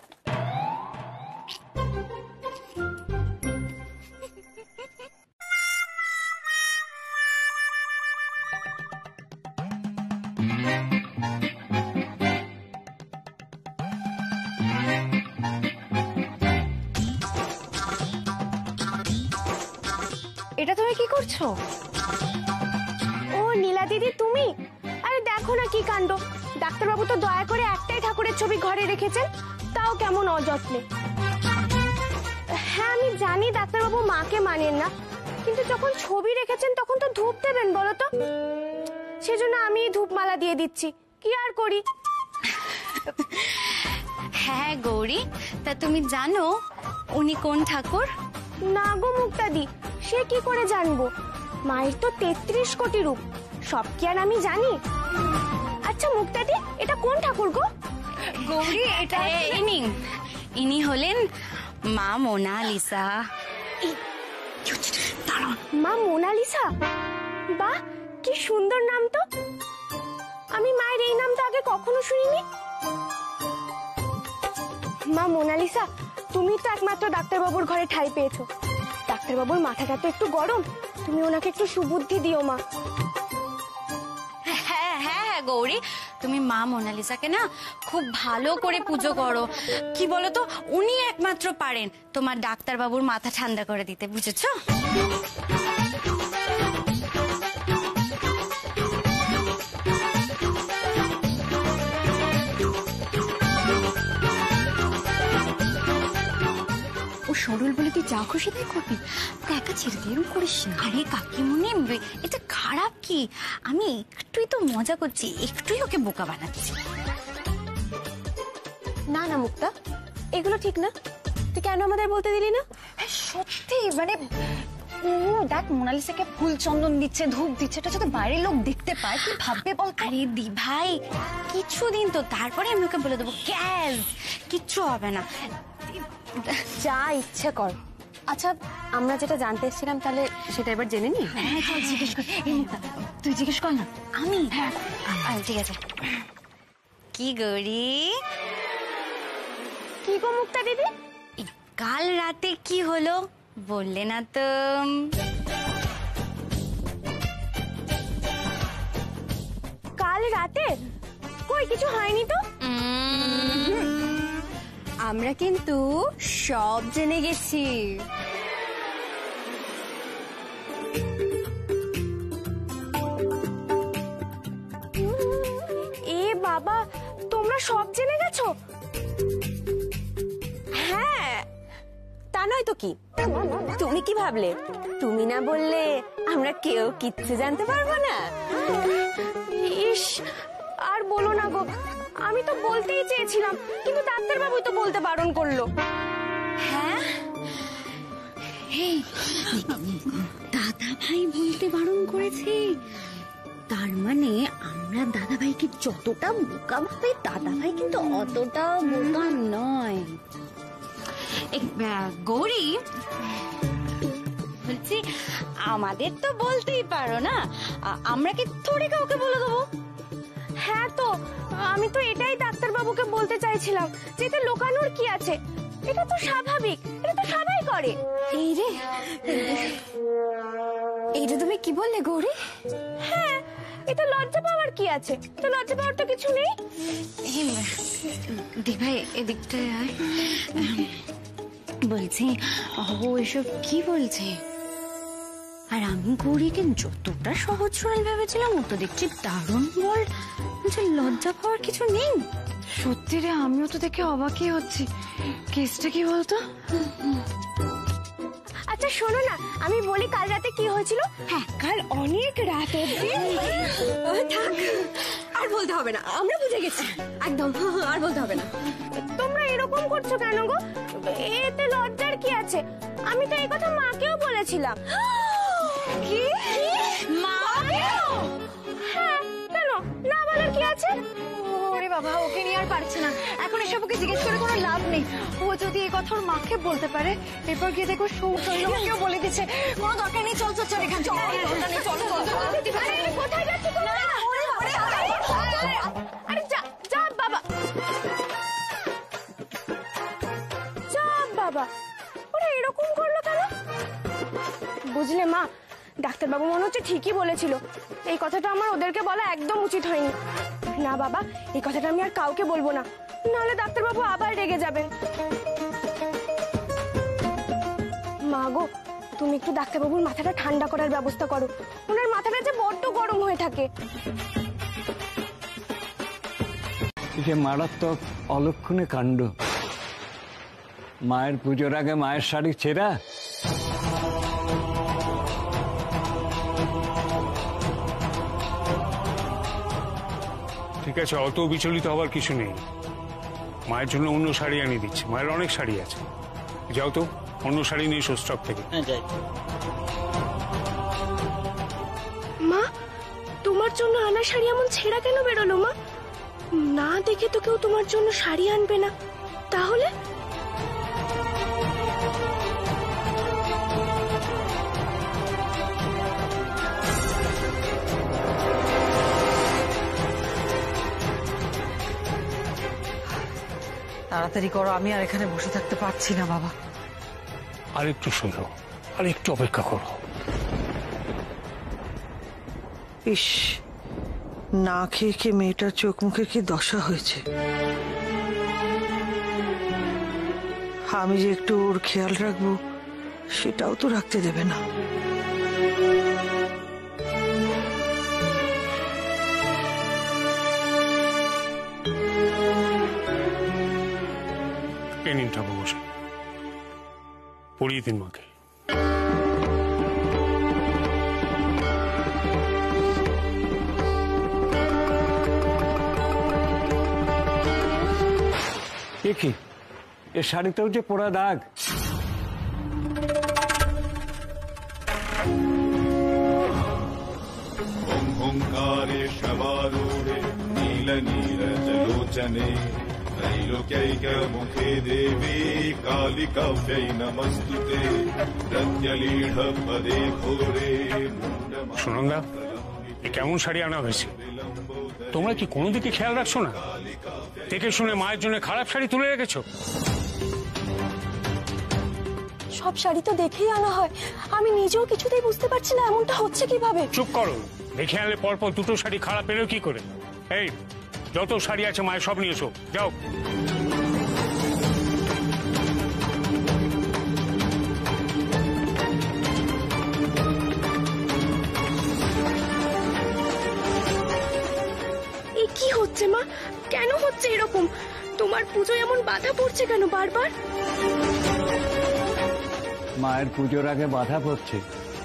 এটা তুমি কি করছো? ও নীলা দিদি তুমি? আরে দেখো না কি কাণ্ড, ডাক্তারবাবু তো দয়া করে একটাই ঠাকুরের ছবি ঘরে রেখেছেন, তাও কেমন অযত্নে। হ্যাঁ আমি জানি ডাক্তারবাবু মাকে মানেন না, কিন্তু যখন ছবি রেখেছেন তখন তো ধূপ দেবেন বলো তো, সেজন্য আমি ধূপমালা দিয়ে দিচ্ছি, কি আর করি। হ্যাঁ গৌরী, তা তুমি জানো উনি কোন ঠাকুর? না গো মুক্তাদি, সে কি করে জানবো, মায়ের তো 33 কোটি রূপ, সব কি আর আমি জানি। আচ্ছা মুক্তাদি, এটা কোন ঠাকুর গো? গৌরী এটা ইনি হলেন মা মোনালিসা। মা মোনালিসা? বাহ, কি সুন্দর নাম তো, আমি মায়ের এই নামটা আগে কখনো শুনিনি। মা মোনালিসা, তুমি তো একমাত্র ডাক্তারবাবুর ঘরে ঠাঁই পেয়েছো, ডাক্তারবাবুর মাথাটা তো একটু গরম, তুমি ওনাকে একটু সুবুদ্ধি দিও মা। হ্যাঁ হ্যাঁ গৌরী, তুমি মা মোনালিসাকে না খুব ভালো করে পুজো করো, কি বলতো উনি একমাত্র পারেন তোমার ডাক্তারবাবুর মাথা ঠান্ডা করে দিতে, বুঝেছো? ও সরল বলে তুই যা খুশি তাই করবি, একা ছেড়ে দিয়ে এরকম করিস না। আরে কাকিমুনি, এটা খারাপ কি? আমি একটুই তো মজা করছি, একটুই ওকে বোকা বানাচ্ছি। না না মুক্তা, এগুলো ঠিক না, তুই কেন আমাদের বলতে দিলি না? সত্যি মানে ও দেখ মোনালিসাকে ফুল চন্দন দিচ্ছে, ধূপ দিচ্ছে, এটা যদি বাইরের লোক দেখতে পায় কি ভাববে বল? আরে দি ভাই, কিছুদিন তো, তারপরে আমি ওকে বলে দেবো ক্যাজ, কিচ্ছু হবে না, যা ইচ্ছে কর। আচ্ছা আমরা যেটা জানতে এসেছিলাম তাহলে সেটা এবার জেনে নি। হ্যাঁ চল জিজ্ঞেস কর, তুই জিজ্ঞেস কর না। আমি? হ্যাঁ ঠিক আছে। কি গৌরী? কি গো মুক্তা দিদি? কাল রাতে কি হলো বললে না তো? কাল রাতে কই কিছু হয়নি তো। আমরা কিন্তু সব জেনে গেছি। এ বাবা, তোমরা সব জেনে গেছো? হ্যাঁ, তা নয় তো কি, তুমি কি ভাবলে তুমি না বললে আমরা কেউ কিচ্ছু জানতে পারবো না? ইস, আর বলো না গো, আমি তো বলতেই চেয়েছিলাম, কিন্তু ডাক্তারবাবু তো বলতে বারণ করলো। হ্যাঁ, দাদা ভাই বলতে বারণ করেছে, তার মানে আমরা দাদা ভাইকে যতটা বোকা ভাবে দাদা ভাই কিন্তু অতটা বোকা নয়। গৌরী বলছি, আমাদের তো বলতেই পারো না, আমরা কি থোড়ি কাউকে বলে দেবো? হ্যাঁ তো আমি তো এটাই ডাক্তারবাবুকে বলতে চাইছিলাম, যে এতে লুকানোর কি আছে, এটা তো স্বাভাবিক, এটা তো সবাই করে। এই রে, এইটা তুমি কি বললে গৌরী? হ্যাঁ, এটা লজ্জা পাওয়ার কি আছে, তো লজ্জা পাওয়ার তো কিছু নেই। দেখ ভাই এদিকটায় আয়। বলছি ও এসব কি বলছে? আর আমি গৌরীকে যতটা সহজ সরল ভেবেছিলাম ও তো দেখছি দারুণ বল, বলছে লজ্জা পাওয়ার কিছু নেই। সত্যি রে, আমিও তো দেখে অবাকই হচ্ছি। কেসটা কি বলতো? আচ্ছা শোনো না, আমি বলি কাল রাতে কি হয়েছিল। হ্যাঁ, কাল অনেক রাত অবধি। থাক, আর বলতে হবে না, আমরা বুঝে গেছি একদম, আর বলতে হবে না। তোমরা এরকম করছো কেন গো? এতে লজ্জার কি আছে? আমি তো এই কথা মাকেও বলেছিলাম। কি মা? হ্যাঁ, কেন না বলার কি আছে? ওরে বাবা, ওকে নিয়ে আর পারছে না এখন, এসব ওকে জিজ্ঞেস করে কোনো লাভ নেই। ও যদি এই কথা ওর মাকে বলতে পারে, এরপর গিয়ে দেখো সৌরভকেও বলে দিচ্ছে। কোনো দরকার নেই, চল চল চল এখান থেকে। কোথায় যাচ্ছ তোমরা? আরে যা যা বাবা, যা বাবা, ওরা এরকম করলো কেন? বুঝলে মা, ডাক্তারবাবু মনে হচ্ছে ঠিকই বলেছিল। এই কথাটা আমার ওদেরকে বলা একদম উচিত হয়নি। না বাবা, এই কথাটা আমি আর কাউকে বলবো না, নাহলে ডাক্তারবাবু আবার রেগে যাবেন। মা গো, তুমি একটু ডাক্তারবাবুর মাথাটা ঠান্ডা করার ব্যবস্থা করো, ওনার মাথাটা যে বড্ড গরম হয়ে থাকে। যে মারাত্মক অলক্ষণে কাণ্ড, মায়ের পুজোর আগে মায়ের শাড়ি ছেঁড়া। ঠিক আছে, অত বিচলিত হওয়ার কিছু নেই। মায়ের জন্য অন্য শাড়ি আনিয়ে দিচ্ছি, মায়ের অনেক শাড়ি আছে। যাও তো, অন্য শাড়ি নিয়ে এসো স্টক থেকে। মা, তোমার জন্য আনা শাড়ি এমন ছেঁড়া কেন বেরোলো মা? না দেখে তো কেউ তোমার জন্য শাড়ি আনবে না, তাহলে? তাড়াতাড়ি করো, আমি আর এখানে বসে থাকতে পারছি না বাবা। আর একটু শোনো, আর একটু অপেক্ষা করো। ইস, না খেয়ে খেয়ে মেয়েটার চোখ মুখের কি দশা হয়েছে। আমি যে একটু ওর খেয়াল রাখবো সেটাও তো রাখতে দেবে না। এ নিন ঠাকুর মশাই, পড়িয়ে দিন মাকে। কি এ শাড়িতেও যে পোড়া দাগ। ओंकारे शवारूढे नीलनीरजलोचने त्रैलोक्यैकमुखे देवी कालिकाव्यै नमस्तुते प्रत्यलीढपदे घोरे। সুনন্দা, এ কেমন শাড়ি আনা হয়েছে? তোমরা কি কোনো দিকে খেয়াল রাখছো না? দেখে শুনে মায়ের জন্য খারাপ শাড়ি তুলে রেখেছো। সব শাড়ি তো দেখেই আনা হয়, আমি নিজেও কিছুতেই বুঝতে পারছি না এমনটা হচ্ছে কিভাবে। চুপ করো, দেখে আনলে পরপর দুটো শাড়ি খারাপ এলো কি করে? এই, যত শাড়ি আছে মায়ের সব নিয়ে এসো, যাও। কি হচ্ছে মা? কেন হচ্ছে এরকম? তোমার পুজো এমন বাধা পড়ছে কেন বারবার? মায়ের পুজোর আগে বাধা পড়ছে,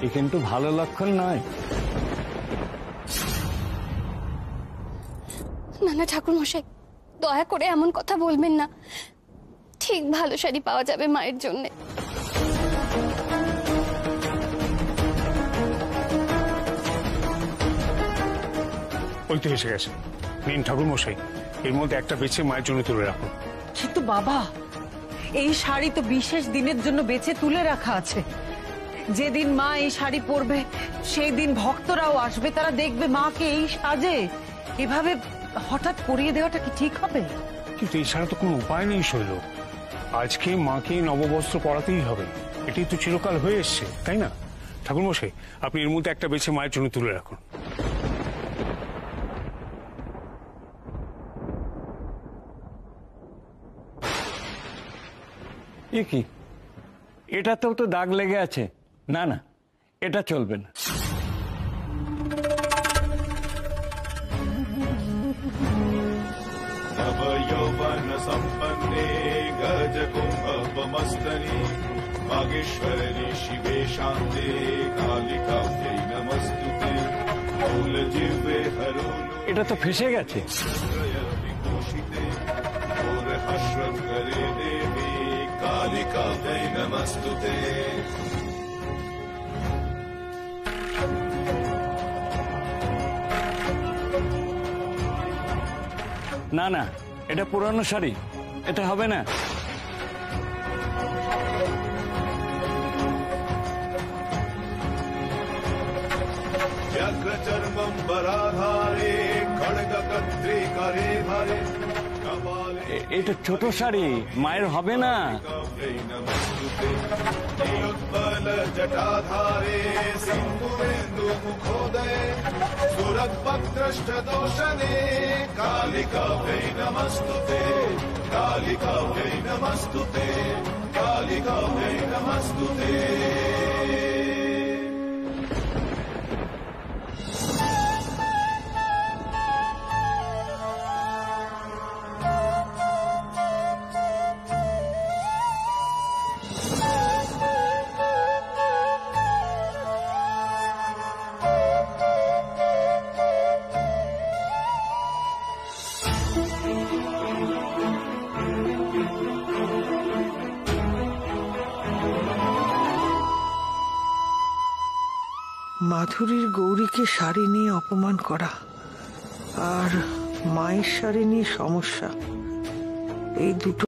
এ কিন্তু ভালো লক্ষণ নয়। না না ঠাকুর মশাই, দয়া করে এমন কথা বলবেন না। ঠিক ভালো শাড়ি পাওয়া যাবে মায়ের জন্য। ওই তো এসে গেছে। নিন ঠাকুর মশাই, এর মধ্যে একটা বেছে মায়ের জন্য তুলে রাখুন। কিন্তু বাবা, এই শাড়ি তো বিশেষ দিনের জন্য বেছে তুলে রাখা আছে। যেদিন মা এই শাড়ি পরবে সেই দিন ভক্তরাও আসবে, তারা দেখবে মাকে এই সাজে। এভাবে হঠাৎ পরিয়ে দেওয়াটা কি ঠিক হবে? কিন্তু এছাড়া তো কোনো উপায় নেই শৈল। আজকে মাকে নববস্ত্র পরাতেই হবে, এটাই তো চিরকাল হয়ে এসছে, তাই না? ঠাকুর মশাই, আপনি এর মধ্যে একটা বেছে মায়ের জন্য তুলে রাখুন। এ কি, এটাতেও তো দাগ লেগে আছে। না না, এটা চলবে না। नव यौवन संपन्ने गज कुंभमस्तने मागेश्वरी शिवे शान्ते कालिकाभ्यै नमस्तुते मूल जिह्वे हरोलु এটা তো ফেসে গেছে। विभूषिते और हर्षं करे देवी कालिकाभ्यै नमस्तुते। না না, এটা পুরানো শাড়ি, এটা হবে না। व्यग्रचर्मं वराधारे खड्गकर्त्री करे धरे এটা ছোট শাড়ি, মায়ের হবে না। नीलोत्पल जटाधारे सिंधुरेन्दु मुखोदये सुरद्भद्रष्टदोषणे कालिकाभ्यै नमस्तुते कालिकाभ्यै नमस्तुते कालिकाभ्यै नमस्तुते। মাধুরীর গৌরীকে শাড়ি নিয়ে অপমান করা আর মায়ের শাড়ি নিয়ে সমস্যা, এই দুটো